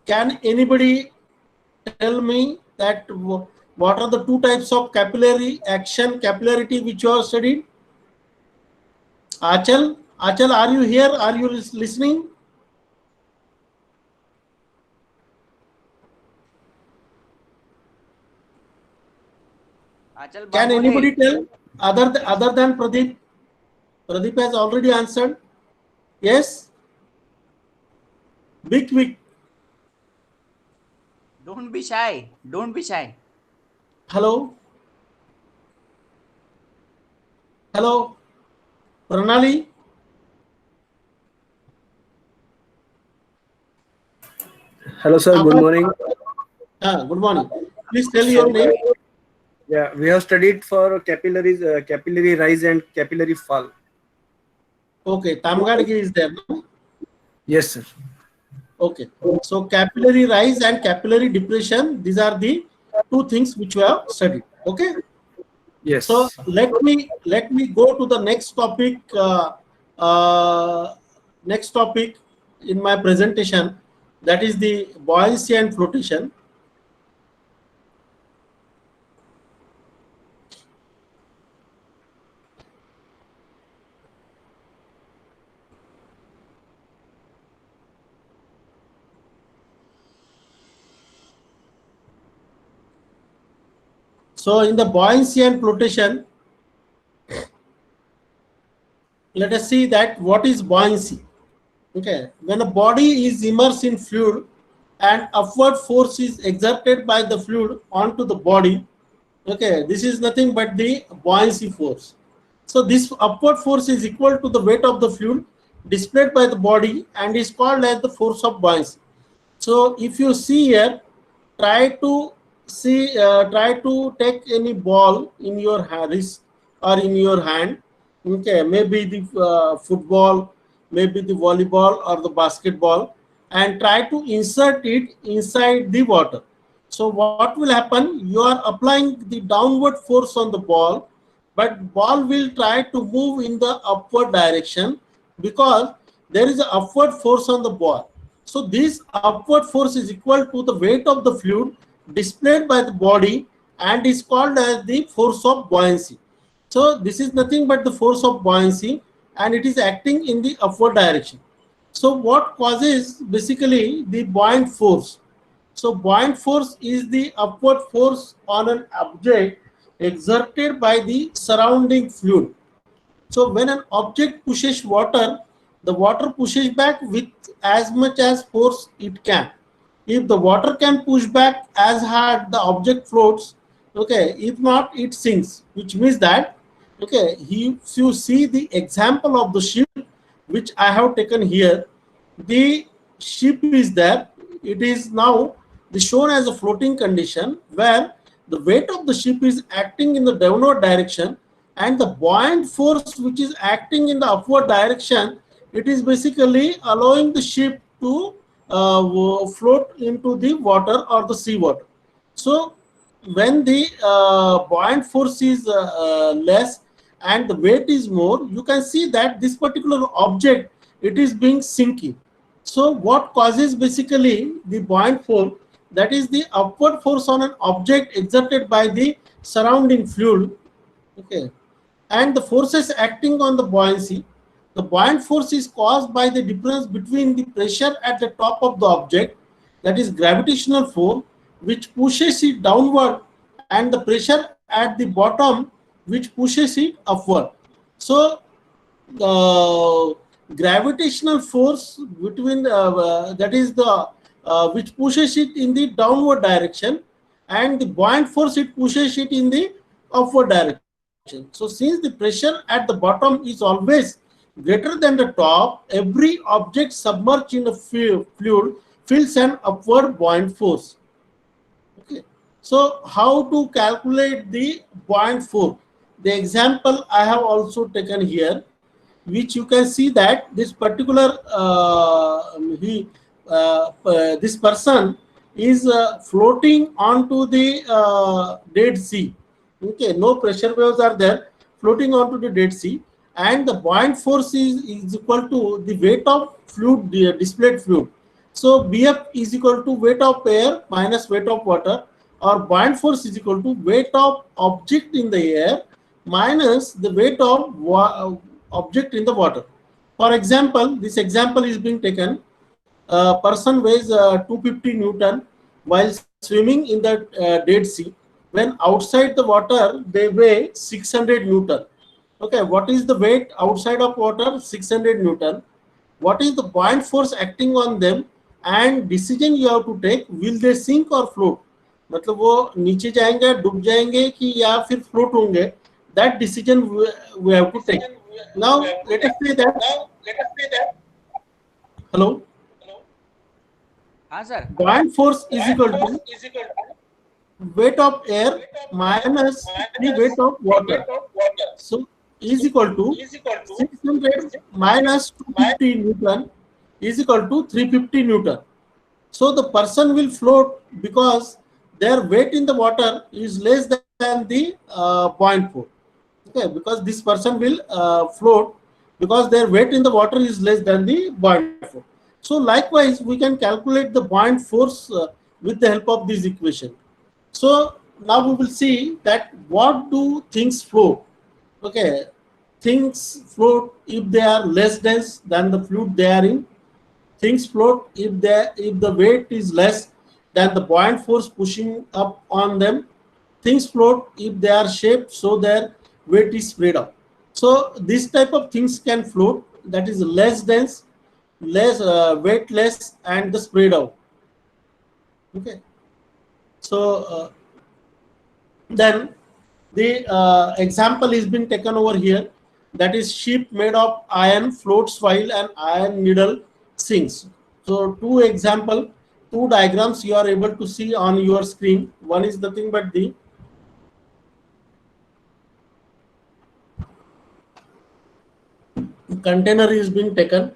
can anybody tell me that what are the two types of capillary action, capillarity which you have studied? Achal, are you here? Are you listening? Achal Can Bambode. anybody tell other than Pradeep? Pradeep has already answered. Yes. Big quick. Don't be shy. Don't be shy. Hello. Hello. Pranali. Hello, sir. Good morning. Good morning. Please tell your name. Yeah, we have studied for capillaries, capillary rise and capillary fall. Okay, Tamgadgi is there. No? Yes, sir. Okay, so capillary rise and capillary depression, these are the two things which we have studied. Okay, Yes. so let me go to the next topic. Next topic in my presentation, that is the buoyancy and flotation. So in the buoyancy and flotation, let us see that what is buoyancy. Okay, when a body is immersed in fluid and upward force is exerted by the fluid onto the body, okay, this is nothing but the buoyancy force. So this upward force is equal to the weight of the fluid displayed by the body and is called as the force of buoyancy. So if you see here, try to take any ball in your wrist or in your hand. Okay, maybe the football, maybe the volleyball or the basketball, and try to insert it inside the water. So what will happen? You are applying the downward force on the ball, but ball will try to move in the upward direction because there is an upward force on the ball. So this upward force is equal to the weight of the fluid displayed by the body and is called as the force of buoyancy. So this is nothing but the force of buoyancy and it is acting in the upward direction. So what causes basically the buoyant force? So buoyant force is the upward force on an object exerted by the surrounding fluid. So when an object pushes water, the water pushes back with as much as force it can. If the water can push back as hard, the object floats. Okay, if not, it sinks, which means that, okay, if you see the example of the ship which I have taken here, the ship is there. It is now shown as a floating condition where the weight of the ship is acting in the downward direction and the buoyant force which is acting in the upward direction, it is basically allowing the ship to float into the water or the sea water. So when the buoyant force is less and the weight is more, you can see that this particular object, it is being sinking. So what causes basically the buoyant force? That is the upward force on an object exerted by the surrounding fluid. Okay, and the forces acting on the buoyancy. The buoyant force is caused by the difference between the pressure at the top of the object, that is gravitational force, which pushes it downward, and the pressure at the bottom, which pushes it upward. So the gravitational force between that is the which pushes it in the downward direction, and the buoyant force, it pushes it in the upward direction. So since the pressure at the bottom is always greater than the top, every object submerged in a fluid feels an upward buoyant force. Okay. So how to calculate the buoyant force? The example I have also taken here, which you can see that this particular this person is floating onto the Dead Sea. Okay, no pressure waves are there, floating onto the Dead Sea, and the buoyant force is equal to the weight of fluid, the displayed fluid. So Bf is equal to weight of air minus weight of water, or buoyant force is equal to weight of object in the air minus the weight of object in the water. For example, this example is being taken. A person weighs 250 Newton while swimming in the Dead Sea. When outside the water, they weigh 600 Newton. Okay, what is the weight outside of water? 600 Newton. What is the buoyant force acting on them? And decision you have to take, will they sink or float? मतलब वो नीचे जाएंगे, डूब जाएंगे कि या फिर float होंगे? That decision we have to take. Now let us say that. Hello. हाँ sir. Buoyant force is equal to weight of air minus the weight of water. So is equal to 600 minus 250 Newton is equal to 350 Newton. So the person will float because their weight in the water is less than the buoyant force. Okay, because this person will float because their weight in the water is less than the buoyant force. So likewise, we can calculate the buoyant force with the help of this equation. So now we will see that what do things float. Okay, things float if they are less dense than the fluid they are in. Things float if the weight is less than the buoyant force pushing up on them. Things float if they are shaped so their weight is spread out. So this type of things can float, that is less dense, less weightless, and the spread out. Okay. So then the example is been taken over here, that is ship made of iron floats while an iron needle sinks. So two diagrams you are able to see on your screen. One is nothing but the container is being taken,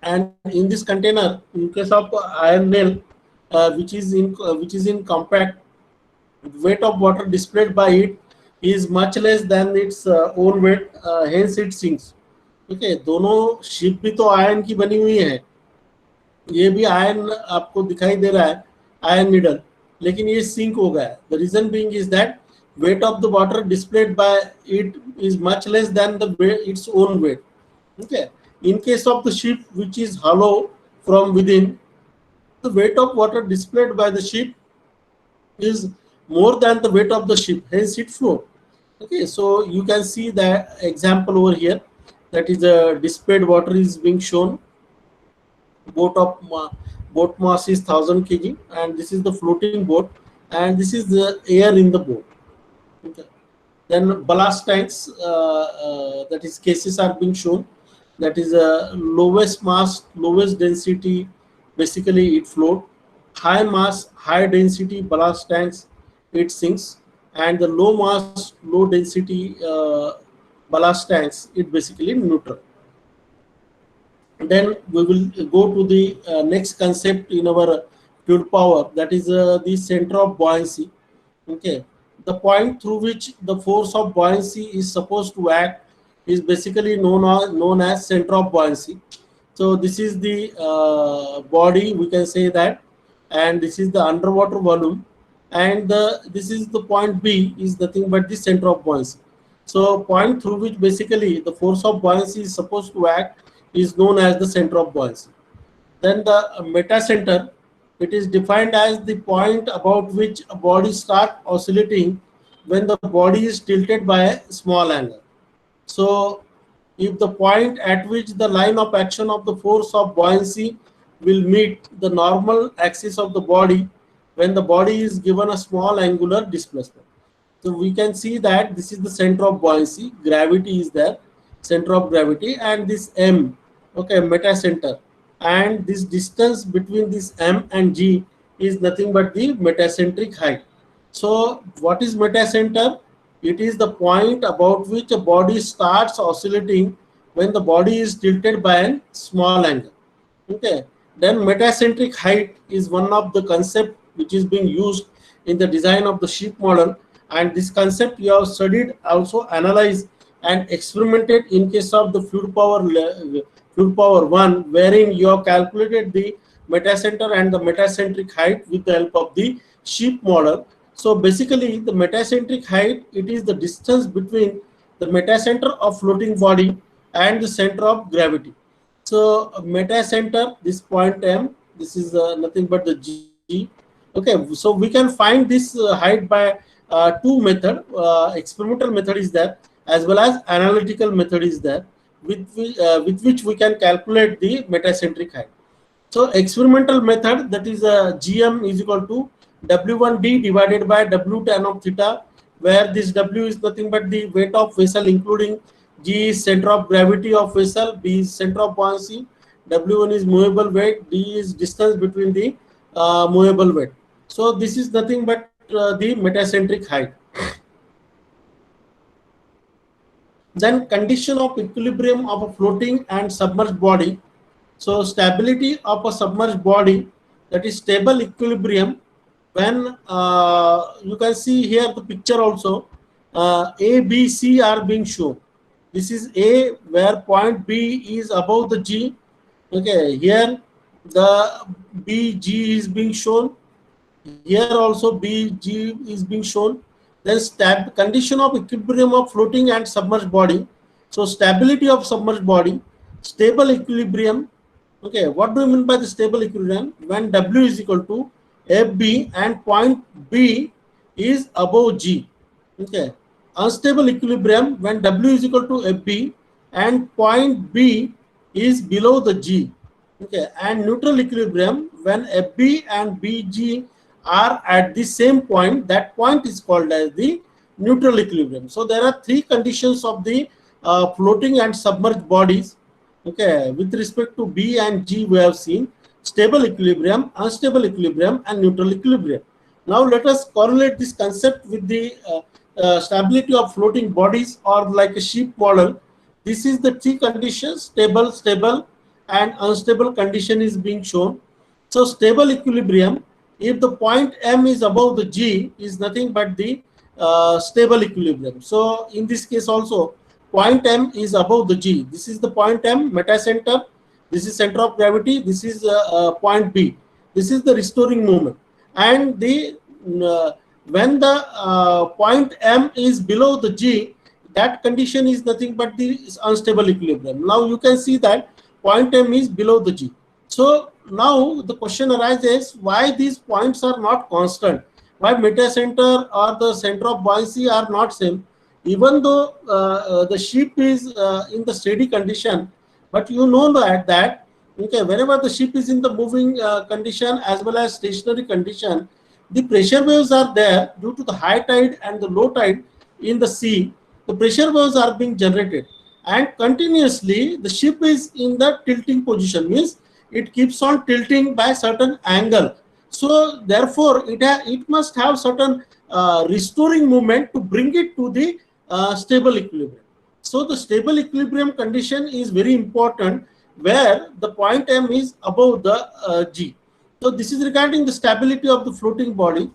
and in this container, in case of iron nail, which is in compact, weight of water displayed by it is much less than its own weight, hence it sinks. Okay, दोनों ship भी तो iron की बनी हुई है, ये भी iron आपको दिखाई दे रहा है, आयरन नीडल, लेकिन ये सिंक हो गया है. The reason being is that weight of the water displayed by it is much less than its own weight. Okay, in case of the ship which is hollow from within, the weight of water displayed by the ship is more than the weight of the ship, hence it float. Okay, so you can see the example over here, that is a displayed water is being shown. Boat mass is 1000 kg, and this is the floating boat, and this is the air in the boat. Okay. Then ballast tanks, that is cases are being shown, that is lowest mass, lowest density, basically it float. High mass, high density ballast tanks, it sinks, and the low mass, low density ballast tanks, it basically neutral. Then we will go to the next concept in our fluid power, that is the center of buoyancy. Okay, the point through which the force of buoyancy is supposed to act is basically known as center of buoyancy. So this is the body, we can say that, and this is the underwater volume, and this is the point B is nothing but the center of buoyancy. So point through which basically the force of buoyancy is supposed to act is known as the center of buoyancy. Then the metacenter, it is defined as the point about which a body starts oscillating when the body is tilted by a small angle. So if the point at which the line of action of the force of buoyancy will meet the normal axis of the body when the body is given a small angular displacement. So we can see that this is the center of buoyancy, gravity is there, center of gravity, and this M, okay, meta center, and this distance between this M and G is nothing but the metacentric height. So what is metacenter? It is the point about which a body starts oscillating when the body is tilted by a small angle. Okay. Then metacentric height is one of the concept which is being used in the design of the ship model, and this concept you have studied, also analyzed and experimented in case of the fluid power 1, wherein you have calculated the metacenter and the metacentric height with the help of the ship model. So basically the metacentric height, it is the distance between the metacenter of floating body and the center of gravity. So metacenter, this point M, this is nothing but the G. Okay, so we can find this height by two method. Experimental method is there, as well as analytical method is there, with which we can calculate the metacentric height. So experimental method, that is GM is equal to W1D divided by W tan of theta, where this W is nothing but the weight of vessel, including G is center of gravity of vessel, B is center of buoyancy, W1 is movable weight, D is distance between the movable weight. So this is nothing but the metacentric height. Then condition of equilibrium of a floating and submerged body. So stability of a submerged body, that is stable equilibrium, when you can see here the picture also, A, B, C are being shown. This is A, where point B is above the G. Okay, here the BG is being shown. Here also BG is being shown. Then condition of equilibrium of floating and submerged body. So stability of submerged body, stable equilibrium. Okay, what do you mean by the stable equilibrium? When W is equal to FB and point B is above G. Okay, unstable equilibrium when W is equal to FB and point B is below the G. Okay, and neutral equilibrium when FB and BG are at the same point, that point is called as the neutral equilibrium. So there are three conditions of the floating and submerged bodies. Okay, with respect to B and G, we have seen stable equilibrium, unstable equilibrium, and neutral equilibrium. Now let us correlate this concept with the stability of floating bodies, or like a ship model. This is the three conditions: stable, stable, and unstable condition is being shown. So stable equilibrium, if the point M is above the G, is nothing but the stable equilibrium. So in this case also, point M is above the G. This is the point M, metacenter. This is center of gravity. This is point B. This is the restoring moment. And the when the point M is below the G, that condition is nothing but the unstable equilibrium. Now you can see that point M is below the G. So now the question arises, why these points are not constant? Why metacenter or the center of buoyancy are not same? Even though the ship is in the steady condition, but you know that okay, whenever the ship is in the moving condition as well as stationary condition, the pressure waves are there due to the high tide and the low tide in the sea. The pressure waves are being generated, and continuously the ship is in the tilting position, means it keeps on tilting by certain angle. So therefore it must have certain restoring movement to bring it to the stable equilibrium. So the stable equilibrium condition is very important, where the point M is above the G. So this is regarding the stability of the floating body.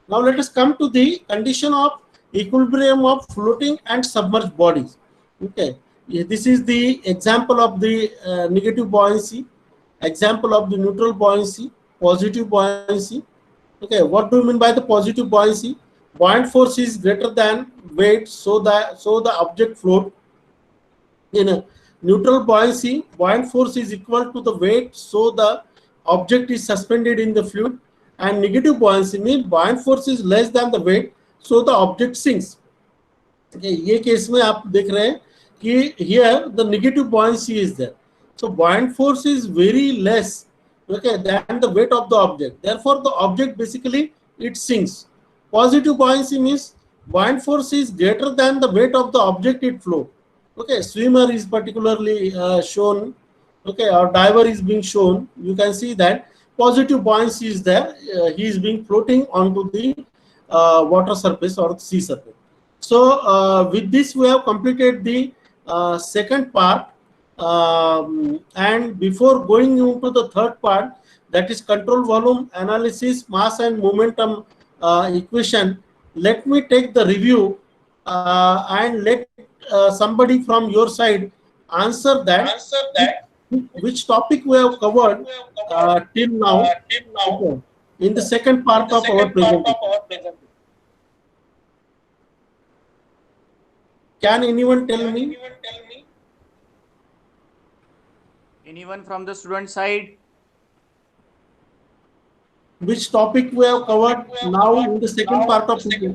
Now let us come to the condition of equilibrium of floating and submerged bodies. Okay, this is the example of the negative buoyancy, example of the neutral buoyancy, positive buoyancy. Okay, what do you mean by the positive buoyancy? Buoyant force is greater than weight, so the object float. In a neutral buoyancy, buoyant force is equal to the weight, so the object is suspended in the fluid. And negative buoyancy means buoyant force is less than the weight, so the object sinks. Okay, ये case में आप देख रहे हैं कि here the negative buoyancy is there. So buoyant force is very less, okay, than the weight of the object. Therefore, the object basically it sinks. Positive buoyancy means buoyant force is greater than the weight of the object it float. Okay, swimmer is particularly shown. Okay, or diver is being shown. You can see that positive buoyancy is there. He is being floating onto the water surface or sea surface. So with this we have completed the second part, and before going into the third part, that is control volume analysis, mass and momentum equation, let me take the review and let somebody from your side answer that which topic we have covered till now, okay, in the second part of our presentation. Can anyone tell me? Anyone from the student side? Which topic we have covered now in the second part of it?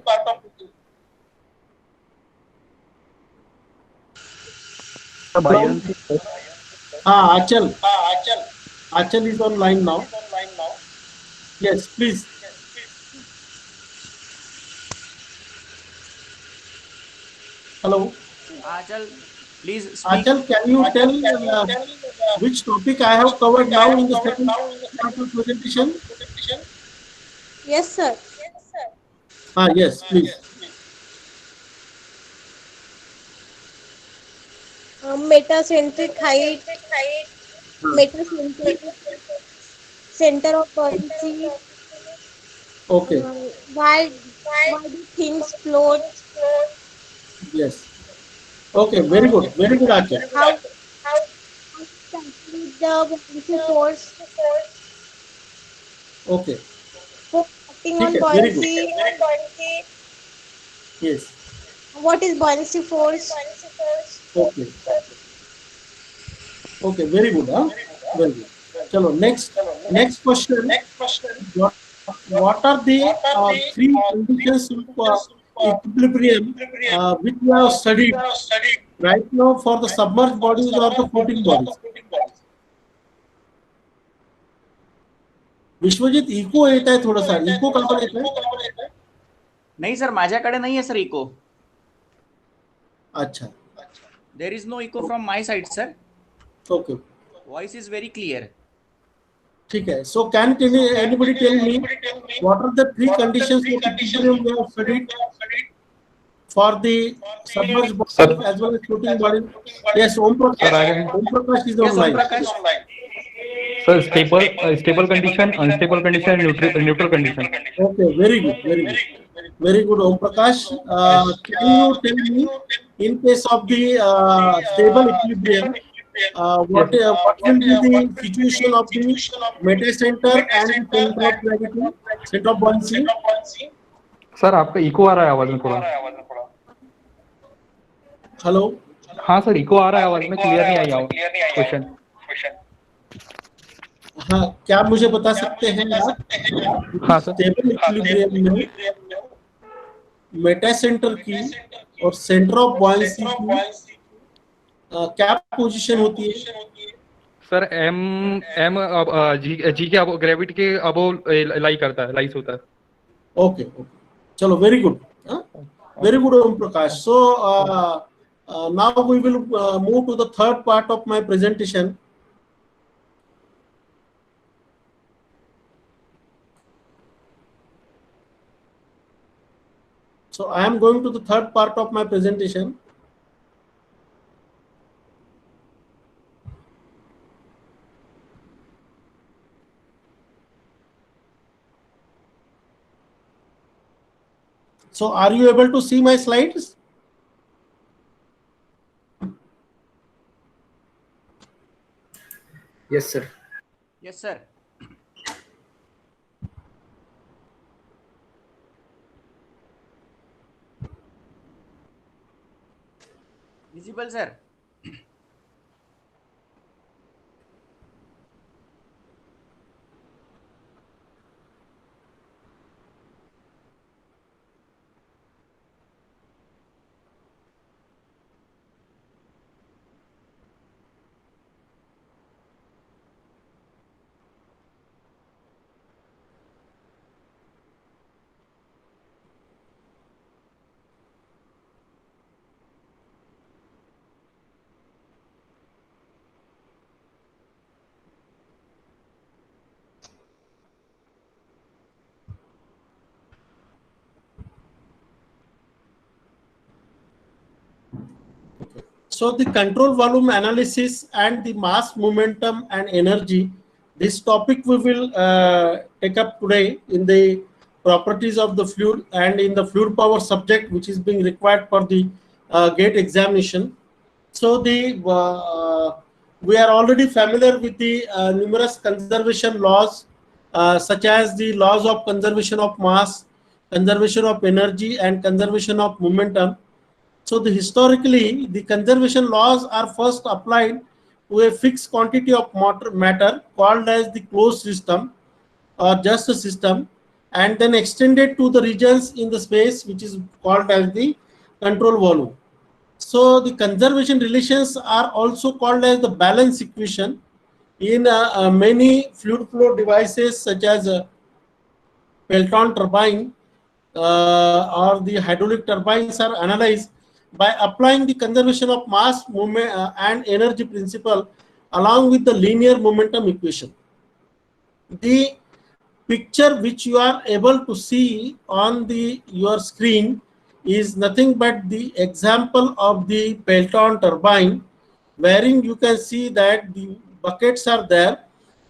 Achal. Achal is online now. Yes, please. Hello. Achal, please speak. Achal, can you tell which topic I have covered now in the second part of presentation? Yes, sir. Yes, please. Metacentric height, metacentric center of buoyancy, Okay. why do things float? Yes. Okay. Very good. Very good, Achal. How to calculate the buoyancy force Okay. for acting ठीक on है. Very good. buoyancy? Yes. What is buoyancy force? Okay. Okay. Very good. Very good. Chalo, next question. What are the three conditions of equilibrium which we have studied right now for the submerged bodies or the floating bodies? Vishwajit echo येत आहे थोडासा eco का पण येत आहे नाही sir माझ्याकडे नाहीये सर इको अच्छा there is no echo from my side sir okay voice is very clear ठीक है so can anybody tell me what are the three conditions of equilibrium we have studied for the submerged body as well as floating body? Yes, Om Prakash is online. Sir, stable condition, unstable condition, neutral condition. Okay, very good, Om Prakash. Can you tell me, in case of the stable equilibrium, what will be the situation of the metacenter and center of gravity, center of buoyancy? Sir आपका eco आ रहा है आवाज में थोड़ा. Hello. हाँ sir eco आ रहा है आवाज में क्लियर नहीं आई क्वेश्चन. हाँ क्या आप मुझे बता सकते हैं आप हाँ सर स्टेबल इक्विलिब्रियम में मेटासेंटर की और सेंटर ऑफ बॉयंसी की क्या पोजीशन होती है? सर एम जी के ग्रेविटी के अबोव लाइस होता है. ओके चलो very good Om Prakash. So now we will move to the third part of my presentation. So I am going to the third part of my presentation. So are you able to see my slides? Yes, sir. Yes, sir. Visible, sir. So the control volume analysis and the mass, momentum and energy, this topic we will take up today in the properties of the fluid and in the fluid power subject, which is being required for the GATE examination. So we are already familiar with the numerous conservation laws, such as the laws of conservation of mass, conservation of energy and conservation of momentum. So historically, the conservation laws are first applied to a fixed quantity of matter called as the closed system or just a system, and then extended to the regions in the space which is called as the control volume. So the conservation relations are also called as the balance equation. In many fluid flow devices such as Pelton turbine or the hydraulic turbines are analyzed by applying the conservation of mass, movement and energy principle along with the linear momentum equation. The picture which you are able to see on your screen is nothing but the example of the Pelton turbine, wherein you can see that the buckets are there,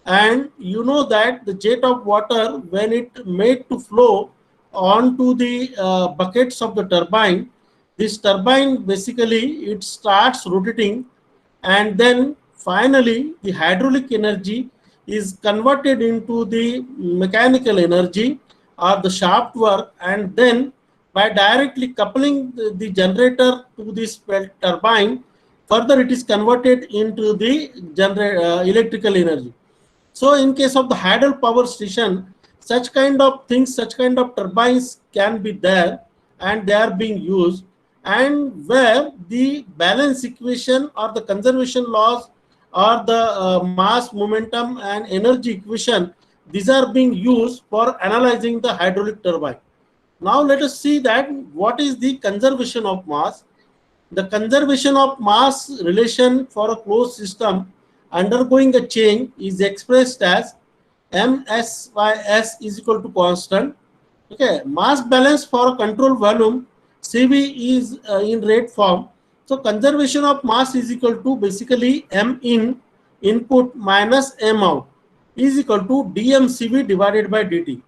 and you know that the jet of water, when it made to flow onto the buckets of the turbine, this turbine basically it starts rotating, and then finally the hydraulic energy is converted into the mechanical energy or the shaft work, and then by directly coupling the generator to this turbine, further it is converted into the electrical energy. So in case of the hydel power station, such kind of things, such kind of turbines can be there and they are being used, and where the balance equation or the conservation laws or the mass, momentum and energy equation, these are being used for analyzing the hydraulic turbine. Now let us see that what is the conservation of mass. The conservation of mass relation for a closed system undergoing a change is expressed as ms by s is equal to constant. Okay, mass balance for a control volume CV is in rate form. So conservation of mass is equal to basically m in input minus m out is equal to dmCV divided by dt.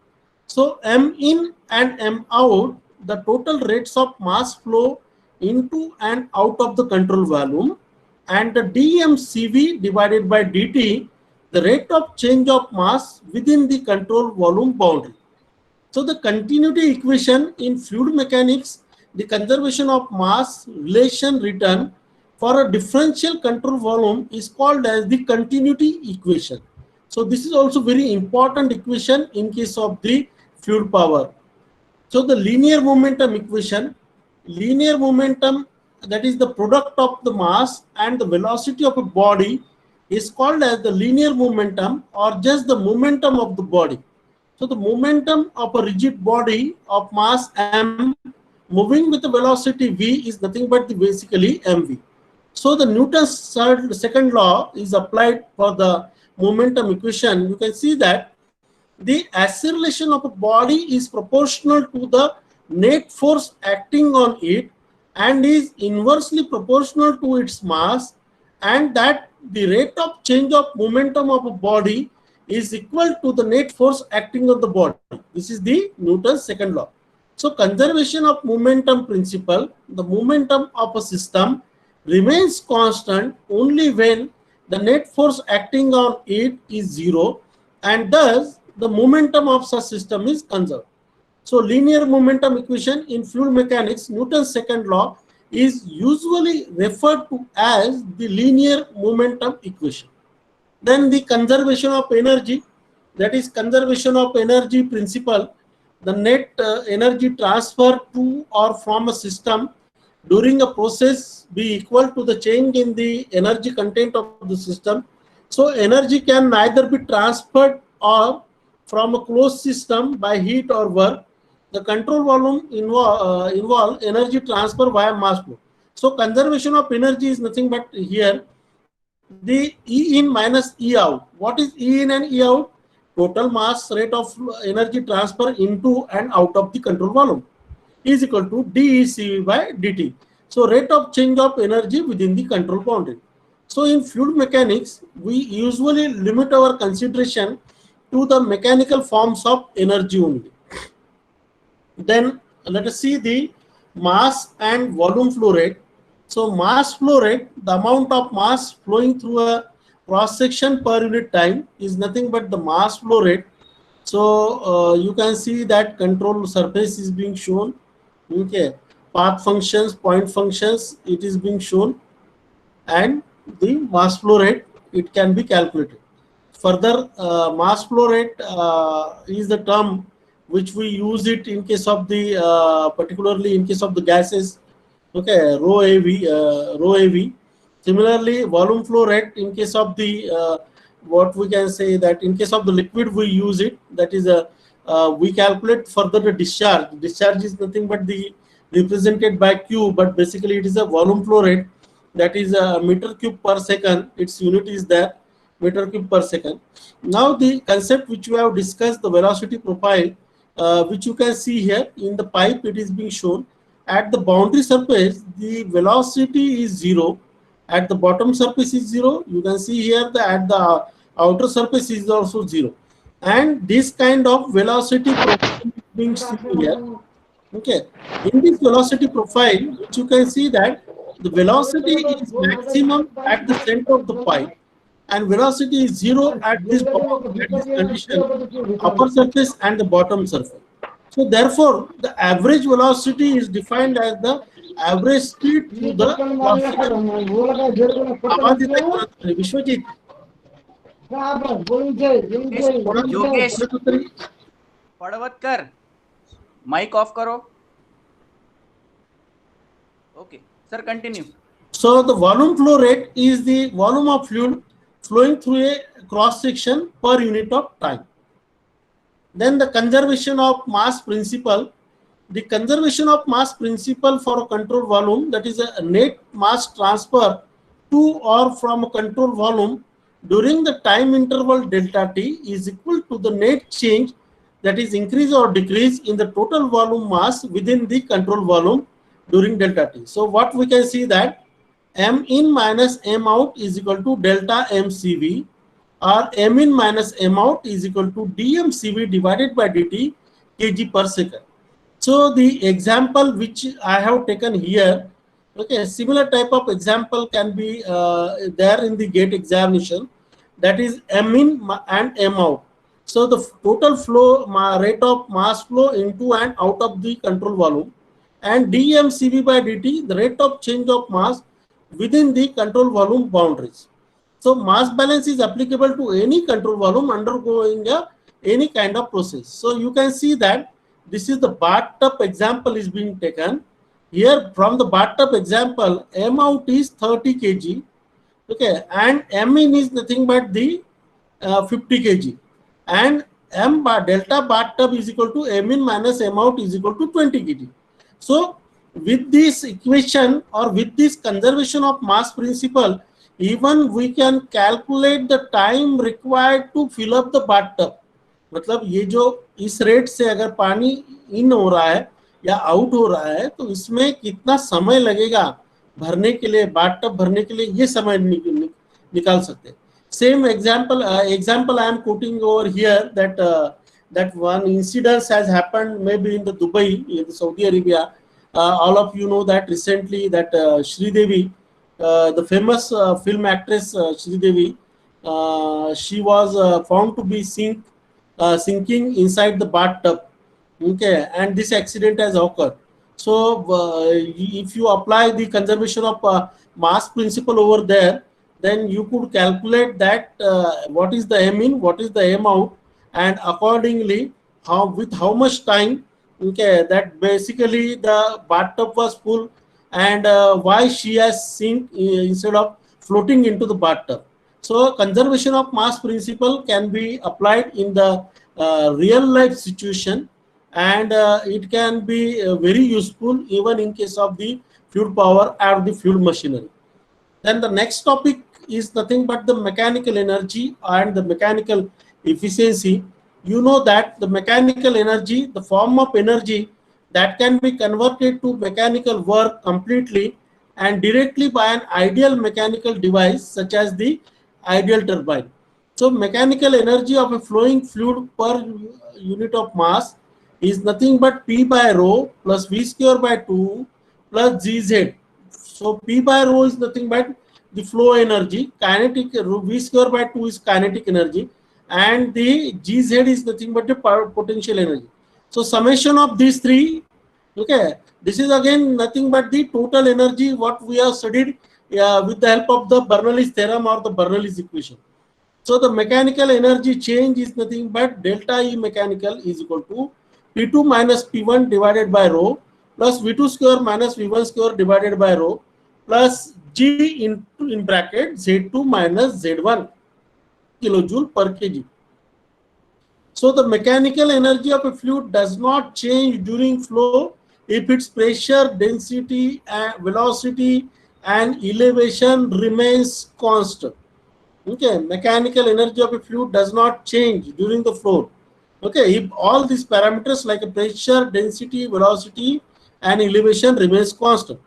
So m in and m out, the total rates of mass flow into and out of the control volume, and the dmCV divided by dt, the rate of change of mass within the control volume boundary. So the continuity equation in fluid mechanics, the conservation of mass relation written for a differential control volume is called as the continuity equation. So this is also very important equation in case of the fluid power. So the linear momentum equation, linear momentum, that is the product of the mass and the velocity of a body, is called as the linear momentum or just the momentum of the body. So the momentum of a rigid body of mass m moving with the velocity v is nothing but basically mv. So the Newton's second law is applied for the momentum equation. You can see that the acceleration of a body is proportional to the net force acting on it and is inversely proportional to its mass, and that the rate of change of momentum of a body is equal to the net force acting on the body. This is the Newton's second law. So conservation of momentum principle, the momentum of a system remains constant only when the net force acting on it is zero, and thus the momentum of such system is conserved. So linear momentum equation in fluid mechanics, Newton's second law, is usually referred to as the linear momentum equation. Then the conservation of energy, that is conservation of energy principle, the net energy transfer to or from a system during a process be equal to the change in the energy content of the system. So energy can neither be transferred or from a closed system by heat or work. The control volume involve energy transfer via mass flow. So conservation of energy is nothing but here the E in minus E out. What is E in and E out? Total mass rate of energy transfer into and out of the control volume is equal to dECV by dt. So rate of change of energy within the control boundary. So in fluid mechanics, we usually limit our consideration to the mechanical forms of energy only. Then let us see the mass and volume flow rate. So mass flow rate, the amount of mass flowing through a cross section per unit time, is nothing but the mass flow rate. So you can see that control surface is being shown. Okay, path functions, point functions, it is being shown, and the mass flow rate, it can be calculated. Further, mass flow rate is the term which we use it in case of the particularly in case of the gases. Okay, rho AV. Similarly, volume flow rate in case of the what we can say that in case of the liquid we use it, that is a we calculate further the discharge. Discharge is nothing but the represented by Q, but basically it is a volume flow rate, that is a meter cube per second. Its unit is there, meter cube per second. Now the concept which we have discussed, the velocity profile, which you can see here in the pipe, it is being shown. At the boundary surface, the velocity is 0. At the bottom surface is 0. You can see here that at the outer surface is also 0. And this kind of velocity profile is being seen here. Okay. In this velocity profile, which you can see that the velocity is maximum at the center of the pipe, and velocity is 0 at this condition, upper surface and the bottom surface. So therefore, the average velocity is defined as the average speed to the Vishwajit. Yogesh Padwatkar mic off करो. Okay, sir, continue. So the volume flow rate is the volume of fluid flowing through a cross section per unit of time. Then the conservation of mass principle. The conservation of mass principle for a control volume, that is a net mass transfer to or from a control volume during the time interval delta t is equal to the net change, that is increase or decrease in the total volume mass within the control volume during delta t. So what we can see that m in minus m out is equal to delta mcv, or m in minus m out is equal to dmcv divided by dt kg per second. So the example which I have taken here, okay, similar type of example can be there in the gate examination, that is m in and m out. So the total flow rate of mass flow into and out of the control volume, and dmcv by dt, the rate of change of mass within the control volume boundaries. So mass balance is applicable to any control volume undergoing any kind of process. So you can see that this is the bathtub example is being taken. Here from the bathtub example, m out is 30 kg, okay, and m in is nothing but the 50 kg, and m bar delta bathtub is equal to m in minus m out is equal to 20 kg. So with this equation or with this conservation of mass principle, even we can calculate the time required to fill up the bathtub. मतलब ये जो इस rate से अगर पानी इन हो रहा है या आउट हो रहा है, तो इसमें कितना समय लगेगा भरने के लिए, बाथटब भरने के लिए, ये समय निकाल सकते हैं. Same example I am quoting over here that one incident has happened maybe in the Dubai, in Saudi Arabia. All of you know that recently that Sridevi, the famous film actress Sridevi, she was found to be sinking inside the bathtub, okay, and this accident has occurred. So if you apply the conservation of mass principle over there, then you could calculate that what is the m in, what is the m out, and accordingly how much time, okay, that basically the bathtub was full, and why she has sink instead of floating into the bathtub. So conservation of mass principle can be applied in the real life situation, and it can be very useful even in case of the fluid power or the fluid machinery. Then the next topic is nothing but the mechanical energy and the mechanical efficiency. You know that the mechanical energy, the form of energy that can be converted to mechanical work completely, and directly by an ideal mechanical device such as the ideal turbine. So mechanical energy of a flowing fluid per unit of mass is nothing but P by rho plus V square by 2 plus Gz. So P by rho is nothing but the flow energy, kinetic V square by 2 is kinetic energy, and the Gz is nothing but the potential energy. So summation of these three, okay, this is again nothing but the total energy what we have studied with the help of the Bernoulli's theorem or the Bernoulli's equation. So the mechanical energy change is nothing but delta E mechanical is equal to P2 minus P1 divided by rho plus V2 square minus V1 square divided by rho plus G in bracket Z2 minus Z1 kilojoule per kg. So the mechanical energy of a fluid does not change during flow if its pressure, density, and velocity and elevation remains constant. Okay, mechanical energy of a fluid does not change during the flow. Okay, if all these parameters like a pressure, density, velocity, and elevation remains constant.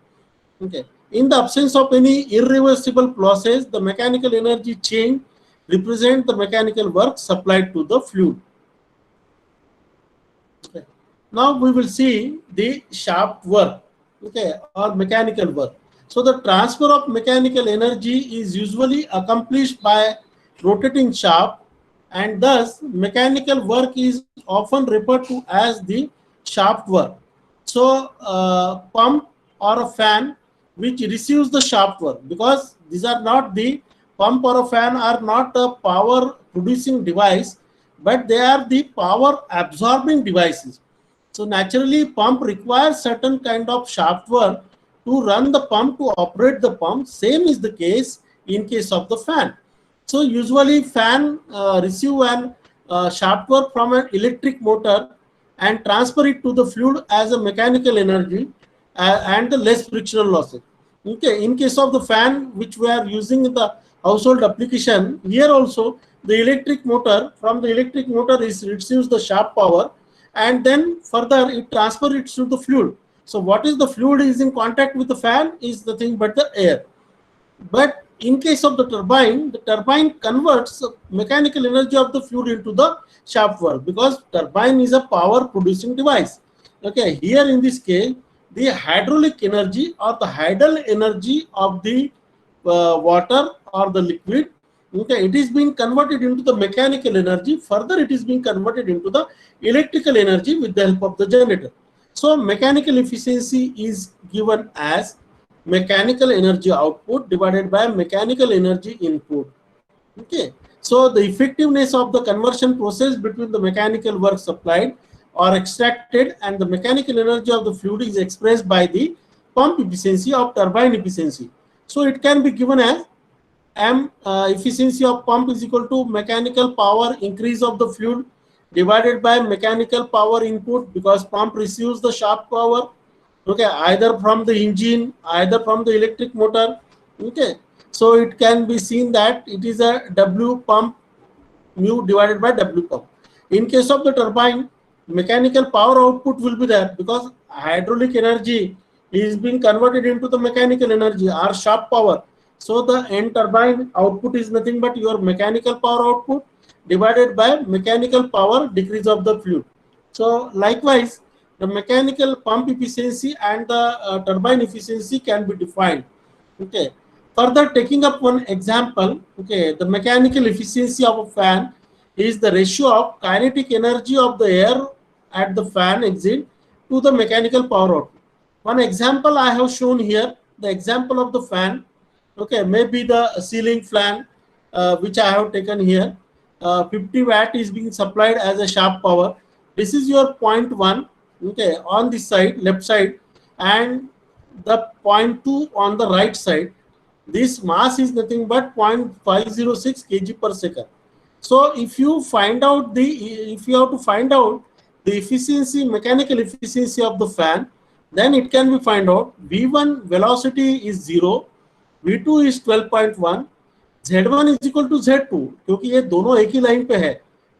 Okay, in the absence of any irreversible process, the mechanical energy change represent the mechanical work supplied to the fluid. Okay. Now we will see the shaft work, okay, or mechanical work. So the transfer of mechanical energy is usually accomplished by rotating shaft, and thus mechanical work is often referred to as the shaft work. So pump or a fan which receives the shaft work, because these are not the pump or a fan are not a power producing device, but they are the power absorbing devices. So naturally pump requires certain kind of shaft work to run the pump, to operate the pump. Same is the case in case of the fan. So usually fan receive an shaft work from an electric motor and transfer it to the fluid as a mechanical energy and the less frictional losses. Okay, in case of the fan which we are using in the household application, here also the electric motor, from the electric motor receives the shaft power, and then further it transfers it to the fluid. So what is the fluid is in contact with the fan is nothing but the air. But in case of the turbine converts mechanical energy of the fluid into the shaft work, because turbine is a power producing device. Okay, here in this case, the hydraulic energy or the tidal energy of the water or the liquid, okay, it is being converted into the mechanical energy. Further, it is being converted into the electrical energy with the help of the generator. So mechanical efficiency is given as mechanical energy output divided by mechanical energy input. Okay, so the effectiveness of the conversion process between the mechanical work supplied or extracted and the mechanical energy of the fluid is expressed by the pump efficiency or turbine efficiency. So it can be given as M efficiency of pump is equal to mechanical power increase of the fluid divided by mechanical power input, because pump receives the shaft power, okay, either from the engine, either from the electric motor. Okay, so it can be seen that it is a W pump mu divided by W pump. In case of the turbine, mechanical power output will be there, because hydraulic energy is being converted into the mechanical energy or shaft power. So the end turbine output is nothing but your mechanical power output divided by mechanical power decrease of the fluid. So likewise, the mechanical pump efficiency and the turbine efficiency can be defined. Okay. Further, taking up one example, okay, the mechanical efficiency of a fan is the ratio of kinetic energy of the air at the fan exit to the mechanical power output. One example I have shown here, the example of the fan, okay, maybe the ceiling fan which I have taken here. 50 watt is being supplied as a shaft power. This is your point 1, okay, on this side, left side, and the point 2 on the right side. This mass is nothing but 0.506 kg per second. So if you find out if you have to find out the efficiency, mechanical efficiency of the fan, then it can be find out. V1 velocity is 0, V2 is 12.1, Z1 is equal to Z2, क्योंकि ये दोनों एक ही line पे है.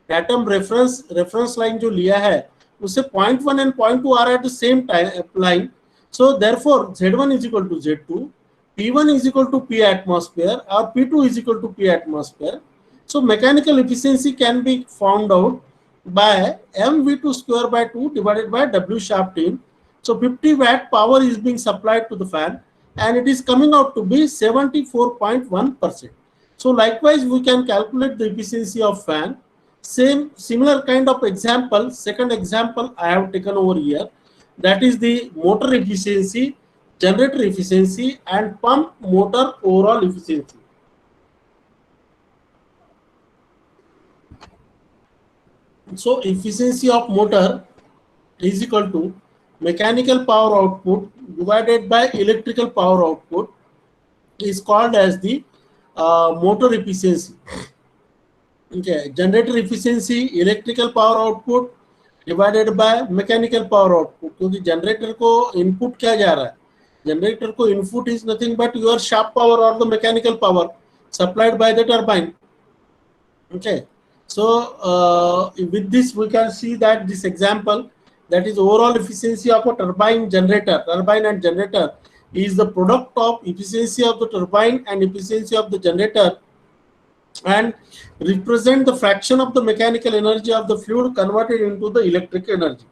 Datum reference line जो लिया है उससे 0.1 and 0.2 are at the same time line. So therefore, Z1 is equal to Z2, P1 is equal to P atmosphere, or P2 is equal to P atmosphere. So mechanical efficiency can be found out by mv2 square by 2 divided by W shaft in. So 50 watt power is being supplied to the fan, and it is coming out to be 74.1%. So likewise, we can calculate the efficiency of fan. Similar kind of example, second example I have taken over here, that is the motor efficiency, generator efficiency, and pump motor overall efficiency. So efficiency of motor is equal to mechanical power output divided by electrical power output, is called as the motor efficiency. Okay, generator efficiency, electrical power output divided by mechanical power output. क्योंकि generator को input क्या जा रहा है? Generator को input is nothing but your shaft power or the mechanical power supplied by the turbine. Okay, so with this we can see that this example, that is overall efficiency of a turbine and generator is the product of efficiency of the turbine and efficiency of the generator, and represent the fraction of the mechanical energy of the fluid converted into the electric energy.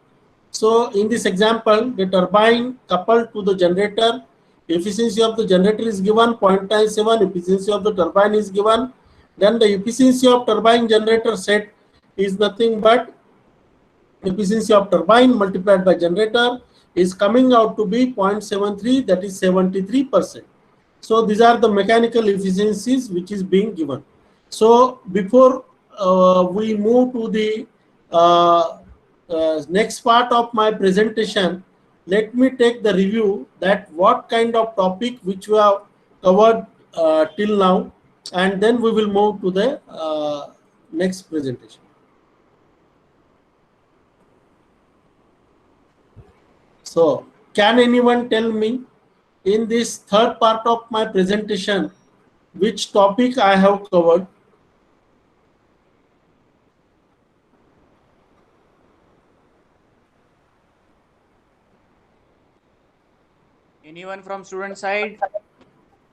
So in this example, the turbine coupled to the generator, efficiency of the generator is given 0.97, efficiency of the turbine is given. Then the efficiency of turbine generator set is nothing but efficiency of turbine multiplied by generator is coming out to be 0.73, that is 73%. So these are the mechanical efficiencies which is being given. So before we move to the next part of my presentation, let me take the review that what kind of topic which we have covered till now, and then we will move to the next presentation. So can anyone tell me in this third part of my presentation which topic I have covered? Anyone from student side?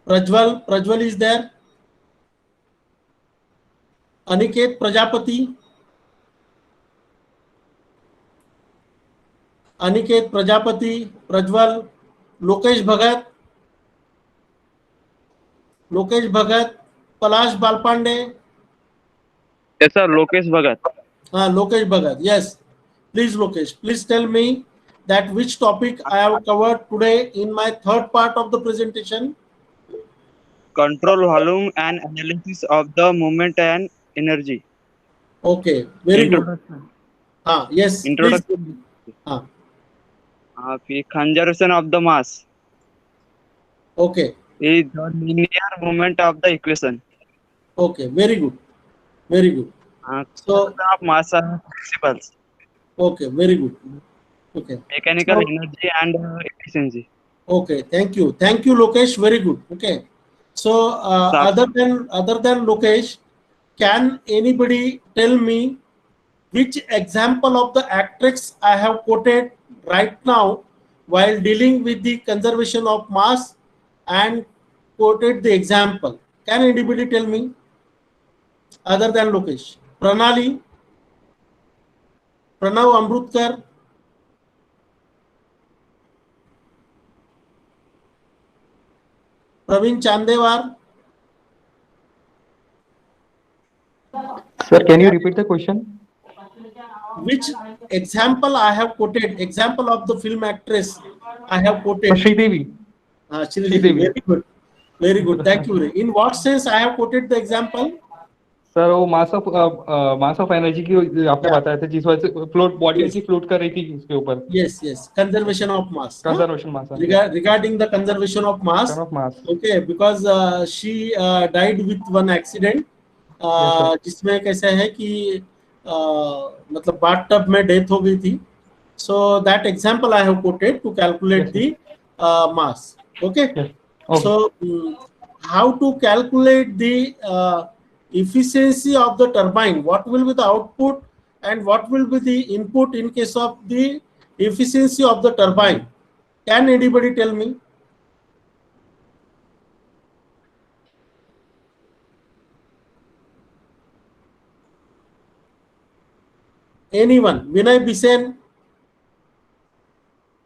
Prajwal is there. Aniket Prajapati. Aniket Prajapati, Prajwal, Lokesh Bhagat, Palash Balpande. Yes, sir. Lokesh Bhagat. Lokesh Bhagat, yes. Please, Lokesh, please tell me that which topic I have covered today in my third part of the presentation. Control volume and analysis of the movement and energy. Okay, very good. Yes, Introduction. please. Conservation of the mass Okay, is the linear movement of the equation. okay, very good. Very good. So, Conservation of mass are principles. okay, very good. Okay. Mechanical So, energy and efficiency. okay, thank you, Lokesh. Very good. Okay, so other than Lokesh, can anybody tell me which example of the actress I have quoted right now while dealing with the conservation of mass and quoted the example? Can anybody tell me other than Lokesh? Pranav Amrutkar. Praveen Chandewar. Sir, can you repeat the question? Which example I have quoted? Example of the film actress I have quoted. Sridevi. Sridevi. Very good. Very good. Thank you. In what sense I have quoted the example? Sir वो mass of energy की आपने बताया था जिस वजह से float body ऐसी float कर रही थी उसके ऊपर. Yes. Conservation of mass. Conservation mass. Regarding the conservation of mass. Okay, because she died with one accident. जिसमें कैसा है कि मतलब बाथटब में डेथ हो गई थी. So that example I have quoted to calculate the mass. Okay. So how to calculate the efficiency of the turbine? What will be the output and what will be the input in case of the efficiency of the turbine? Can anybody tell me? Anyone? Vinay Bisen,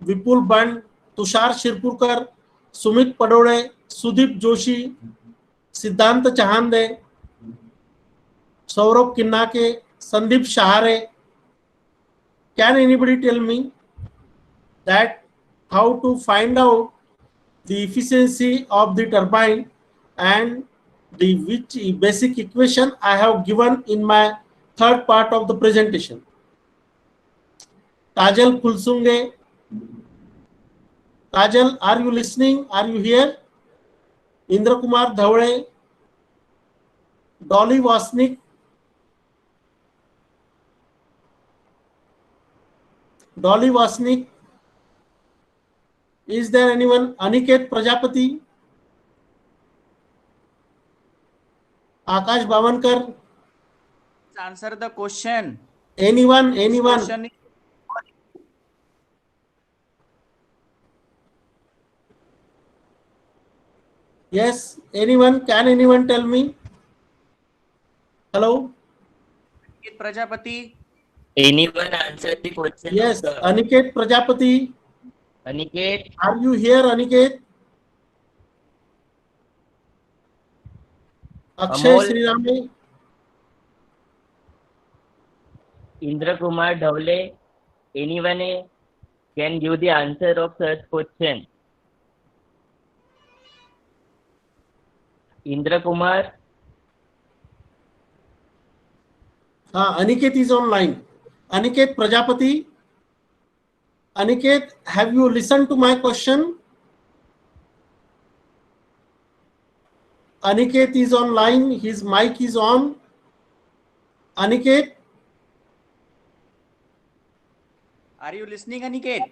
Vipul Band, Tushar Shirpurkar, Sumit Padore, Sudip Joshi, Siddhant Chahande, Saurabh Kinnake, Sandeep Shahare. Can anybody tell me that how to find out the efficiency of the turbine and the which basic equation I have given in my third part of the presentation? Kajal Kulsunge. Kajal, are you listening? Are you here? Indra Kumar Dhawale, Dolly Wasnik, Dolly Wasnik. Is there anyone? Aniket Prajapati, Akash Bavankar. Answer the question. Anyone? This question is Yes, anyone? Can anyone tell me? Hello? Aniket Prajapati. Anyone answer the question? Yes, of the- Aniket Prajapati. Aniket, Are you here, Aniket? Akshay Amol. Srirame. Indra Kumar Dhawale, anyone can give the answer of such question? Indra Kumar, Aniket is online. Aniket Prajapati. Aniket, have you listened to my question? Aniket is online. His mic is on. Aniket, Are you listening, Aniket?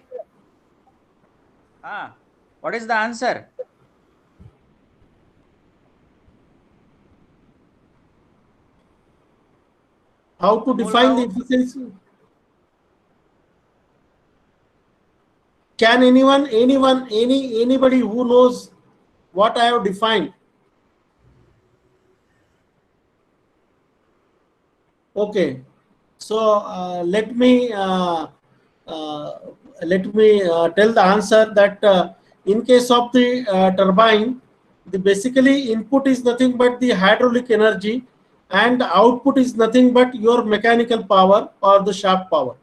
What is the answer? how to define the efficiency? Can anybody who knows what I have defined? Okay, so let me tell the answer that in case of the turbine, the basically input is nothing but the hydraulic energy, and the output is nothing but your mechanical power or the shaft power.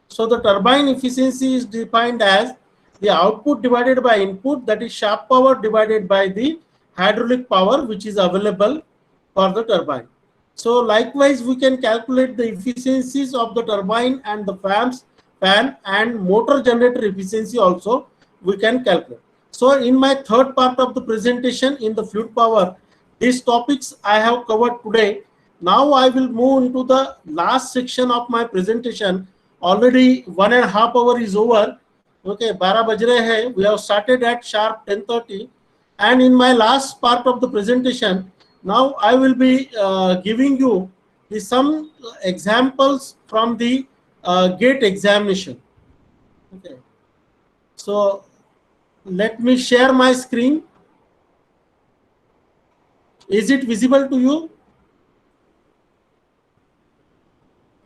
So the turbine efficiency is defined as the output divided by input, that is shaft power divided by the hydraulic power which is available for the turbine. So likewise, we can calculate the efficiencies of the turbine and the fan and motor generator efficiency also we can calculate. So in my third part of the presentation in the fluid power, these topics I have covered today. Now I will move into the last section of my presentation. Already 1.5 hours is over. Okay, 12 baj rahe hai. We have started at sharp 10:30, and in my last part of the presentation, now I will be giving you some examples from the GATE examination. Okay, so let me share my screen. Is it visible to you?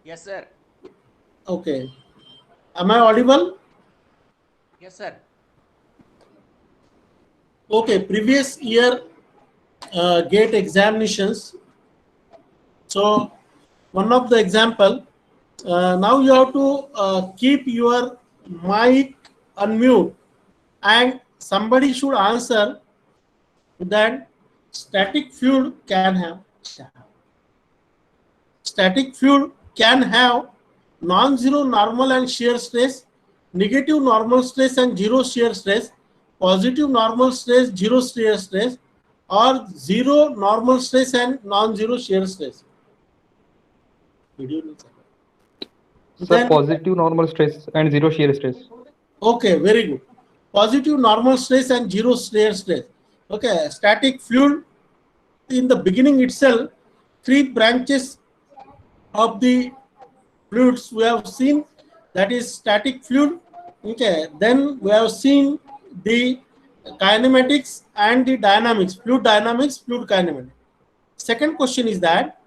Yes, sir. Okay, am I audible? Yes, sir. Okay, previous year GATE examinations. So one of the example, now you have to keep your mic unmute and somebody should answer that static fluid can have non-zero normal and shear stress, negative normal stress and zero shear stress, positive normal stress, zero shear stress, or zero normal stress and non-zero shear stress. Sir, Then, positive normal stress and zero shear stress. okay, very good. Positive normal stress and zero shear stress. Okay, static fluid, in the beginning itself, 3 branches of the fluids we have seen, that is static fluid. Okay, then we have seen the kinematics and the dynamics, fluid dynamics, fluid kinematics. Second question is that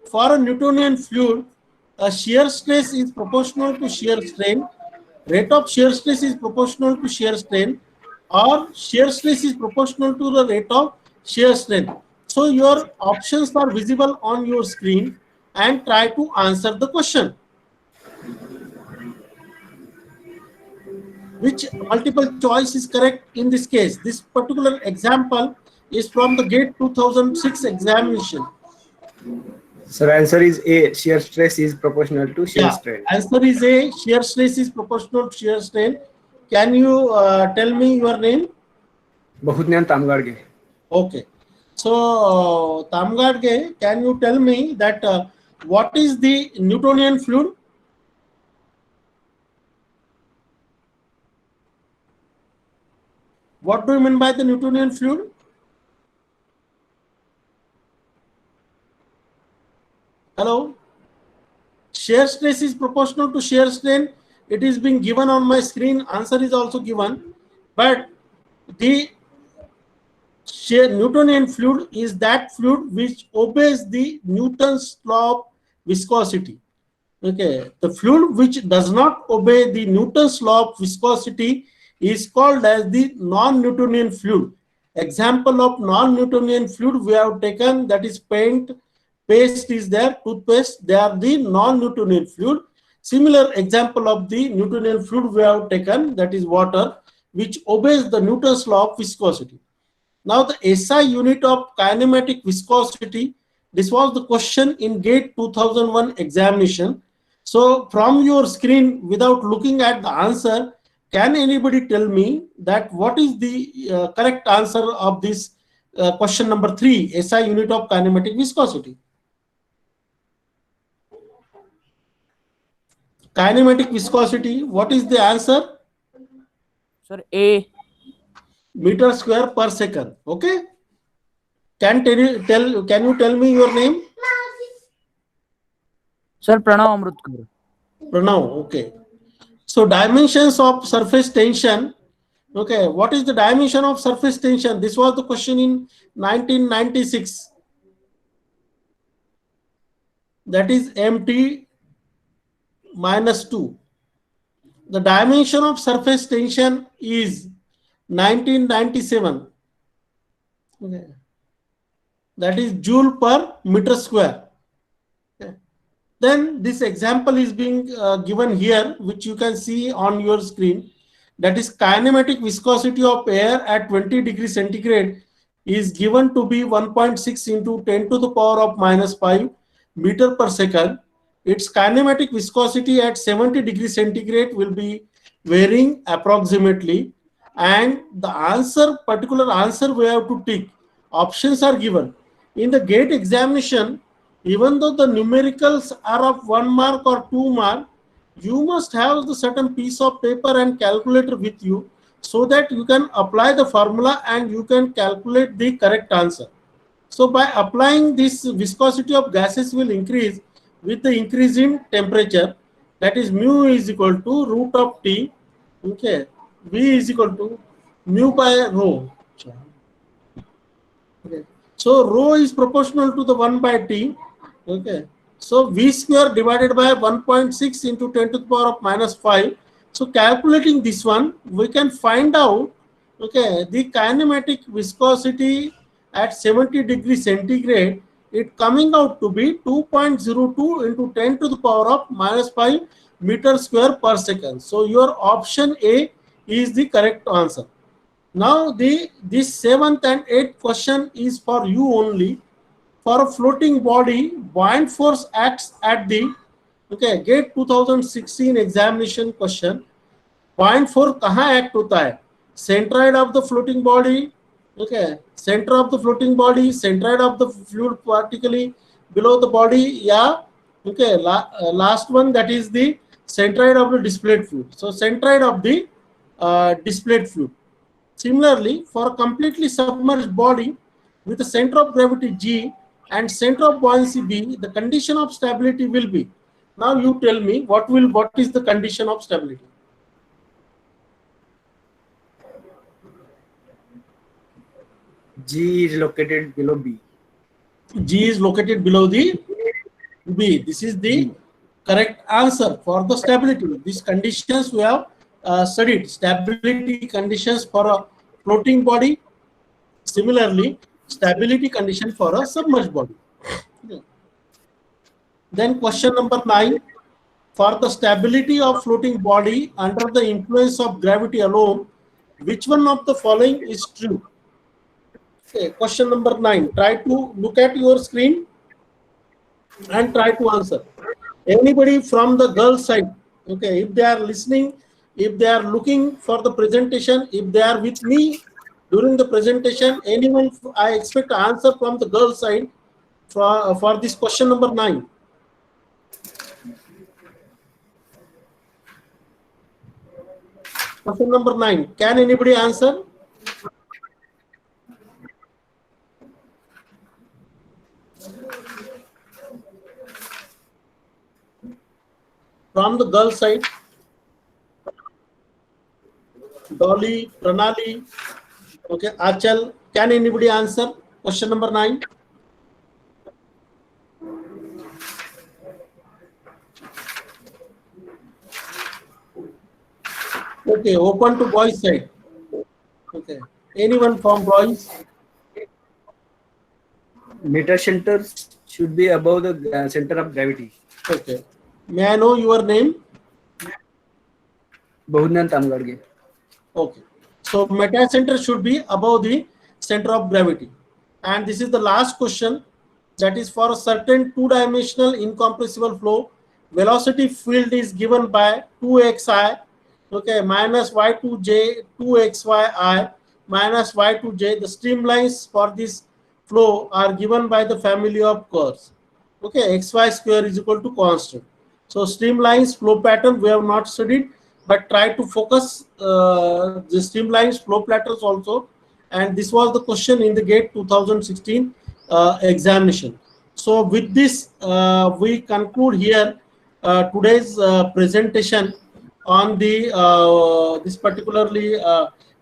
for a Newtonian fluid, a shear stress is proportional to shear strain, rate of shear stress is proportional to shear strain, or shear stress is proportional to the rate of shear strain. So your options are visible on your screen and try to answer the question. Which multiple choice is correct in this case? This particular example is from the GATE 2006 examination. Sir, answer is A. Shear stress is proportional to shear Yeah, strain. answer is A. Shear stress is proportional to shear strain. Can you tell me your name? Bahudnyan Tamgarge. Okay. So, Tamgarge, can you tell me that what is the Newtonian fluid? What do you mean by the Newtonian fluid? Hello? Shear stress is proportional to shear strain. It is being given on my screen. Answer is also given. But the Newtonian fluid is that fluid which obeys the Newton's law of viscosity. Okay, the fluid which does not obey the Newton's law of viscosity is called as the non-Newtonian fluid. Example of non-Newtonian fluid we have taken, that is paint, paste is there, toothpaste, they are the non-Newtonian fluid. Similar example of the Newtonian fluid we have taken, that is water, which obeys the Newton's law of viscosity. Now the SI unit of kinematic viscosity, this was the question in GATE 2001 examination. So from your screen, without looking at the answer, can anybody tell me that what is the correct answer of this question number 3, SI unit of kinematic viscosity? Kinematic viscosity, what is the answer? Sir, A. Meter square per second. Okay. Can you tell me your name? Sir, Pranav Amrutkar. Pranav. Okay. So dimensions of surface tension. Okay. What is the dimension of surface tension? This was the question in 1996. That is MT minus 2. The dimension of surface tension is 1997. Okay. That is joule per meter square. Okay. Then this example is being given here, which you can see on your screen. That is kinematic viscosity of air at 20 degrees centigrade is given to be 1.6 into 10 to the power of minus 5 meter per second. Its kinematic viscosity at 70 degrees centigrade will be varying approximately. And the answer, particular answer we have to tick. Options are given. In the GATE examination, even though the numericals are of 1 mark or 2 mark, you must have the certain piece of paper and calculator with you so that you can apply the formula and you can calculate the correct answer. So by applying this, viscosity of gases will increase with the increase in temperature. That is mu is equal to root of T. Okay. V is equal to mu by rho. Okay. So rho is proportional to the 1 by T. Okay. So V square divided by 1.6 into 10 to the power of minus 5. So calculating this one, we can find out, okay, the kinematic viscosity at 70 degrees centigrade, it coming out to be 2.02 into 10 to the power of minus 5 meter square per second. So your option A is the correct answer. Now this 7th and 8th question is for you only. For a floating body, buoyant force acts at the, okay, GATE 2016 examination question. Buoyant force कहाँ act होता है? Centroid of the floating body, okay, center of the floating body, centroid of the fluid partially below the body, yeah, okay, last one, that is the centroid of the displayed fluid. So centroid of the displayed fluid. Similarly, for a completely submerged body with a center of gravity G and center of buoyancy B, the condition of stability will be. Now you tell me what is the condition of stability? G is located below B. G is located below the B. This is the correct answer for the stability. These conditions we have studied. Stability conditions for a floating body. Similarly, stability condition for a submerged body. Then question number 9. For the stability of floating body under the influence of gravity alone, which one of the following is true? Okay, question number 9. Try to look at your screen and try to answer. Anybody from the girl side, okay, if they are listening, if they are looking for the presentation, if they are with me during the presentation, anyone, I expect answer from the girl side for this question number 9. Question number 9. Can anybody answer? From the girl side, Dolly, Pranali, okay, Achal, can anybody answer question number 9? Okay, open to boys side. Okay, anyone from boys? Meter center should be above the center of gravity. Okay, may I know your name? Bahudnan Tamgarge. Okay, so meta center should be above the center of gravity. And this is the last question, that is for a certain two-dimensional incompressible flow, velocity field is given by 2xi, okay, minus y2j 2xyi minus y2j. The streamlines for this flow are given by the family of curves. Okay, xy square is equal to constant. So streamlines flow pattern we have not studied, but try to focus the streamlines flow patterns also. And this was the question in the GATE 2016 examination. So with this, we conclude here today's presentation on the this particularly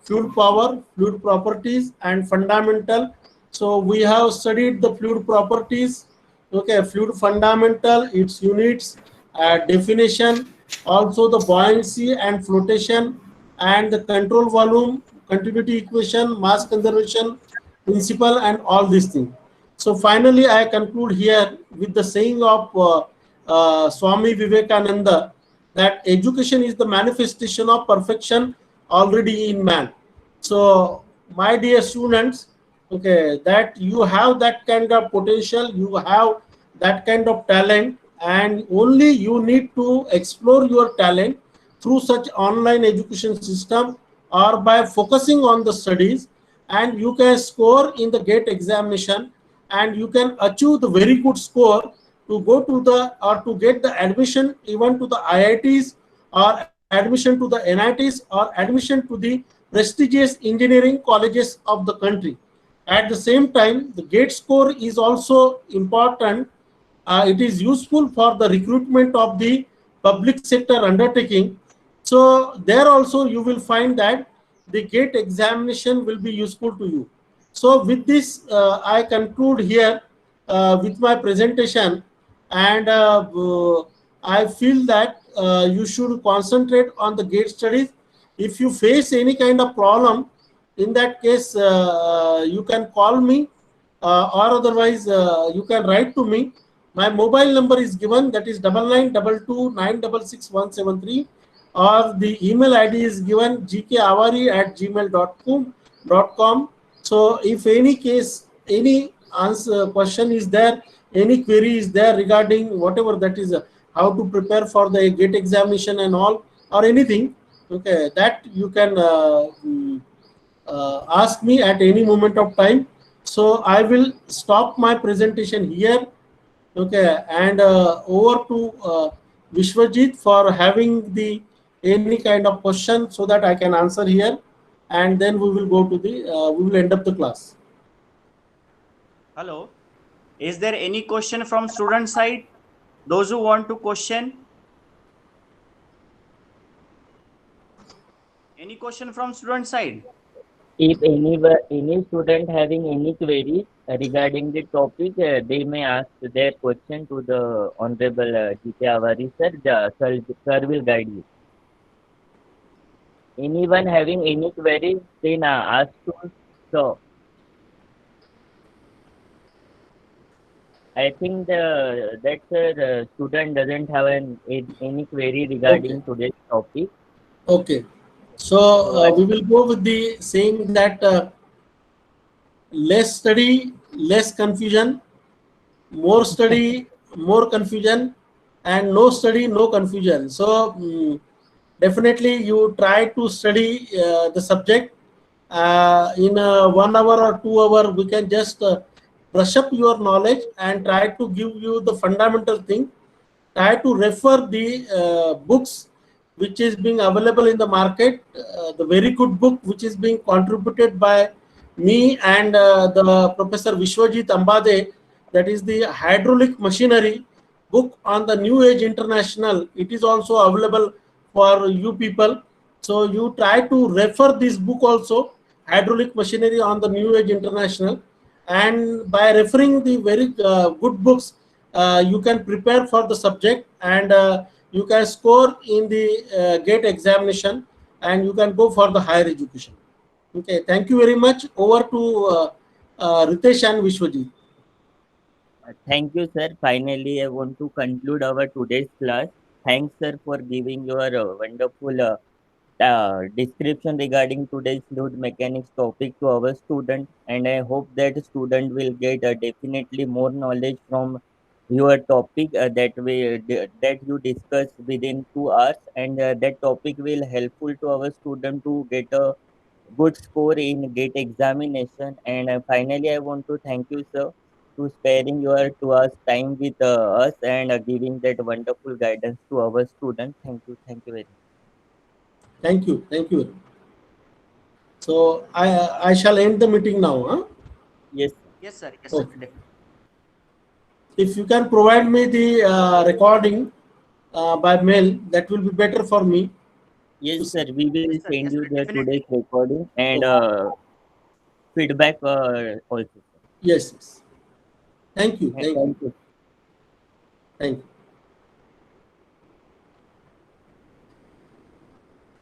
fluid power, fluid properties, and fundamental. So we have studied the fluid properties, okay, fluid fundamental, its units, definition, also the buoyancy and flotation, and the control volume, continuity equation, mass conservation principle, and all these things. So finally, I conclude here with the saying of Swami Vivekananda, that education is the manifestation of perfection already in man. So my dear students, okay, that you have that kind of potential, you have that kind of talent, and only you need to explore your talent through such online education system or by focusing on the studies, and you can score in the GATE examination, and you can achieve the very good score to go to the or to get the admission even to the IITs or admission to the NITs or admission to the prestigious engineering colleges of the country. At the same time, the GATE score is also important. It is useful for the recruitment of the public sector undertaking. So there also you will find that the GATE examination will be useful to you. So with this, I conclude here with my presentation, and I feel that you should concentrate on the GATE studies. If you face any kind of problem, in that case, you can call me, or otherwise you can write to me. My mobile number is given, that is 9922966173, or the email ID is given gkavari@gmail.com. So if any case, any answer question is there, any query is there regarding whatever that is, how to prepare for the GATE examination and all, or anything, okay, that you can ask me at any moment of time. So I will stop my presentation here, okay, and over to Vishwajit for having the any kind of question so that I can answer here, and then we will go to the we will end up the class. Hello. Is there any question from student side? Those who want to question? Any question from student side? If any student having any queries regarding the topic, they may ask their question to the Honorable G.K. Avari sir. The sir will guide you. Anyone having any queries, then ask to sir. I think the student doesn't have any query regarding today's topic. Okay. So we will go with the saying that less study, less confusion, more study, more confusion, and no study, no confusion. So definitely you try to study the subject in 1 hour or 2 hour. We can just brush up your knowledge and try to give you the fundamental thing. Try to refer the books which is being available in the market, the very good book which is being contributed by me and the Professor Vishwajit Ambade, that is the hydraulic machinery book on the New Age International. It is also available for you people. So you try to refer this book also, hydraulic machinery on the New Age International, and by referring the very good books, you can prepare for the subject, and you can score in the GATE examination, and you can go for the higher education. Okay, thank you very much. Over to Ritesh and Vishwajit. Thank you, sir. Finally, I want to conclude our today's class. Thanks, sir, for giving your wonderful description regarding today's fluid mechanics topic to our student. And I hope that student will get definitely more knowledge from your topic that you discussed within 2 hours, and that topic will helpful to our student to get a good score in GATE examination. And finally, I want to thank you, sir, to sparing your 2 hours time with us and giving that wonderful guidance to our students. Thank you very much. Thank you. Thank you. So I shall end the meeting now. Huh? Yes. Yes, sir. Yes, sir. Okay. If you can provide me the recording by mail, that will be better for me. Yes, sir. We will Yes, sir. send Yes, you sir. the Definitely. today's recording and feedback also. Yes, yes. Thank you. Thank you. Thank you. Thank you.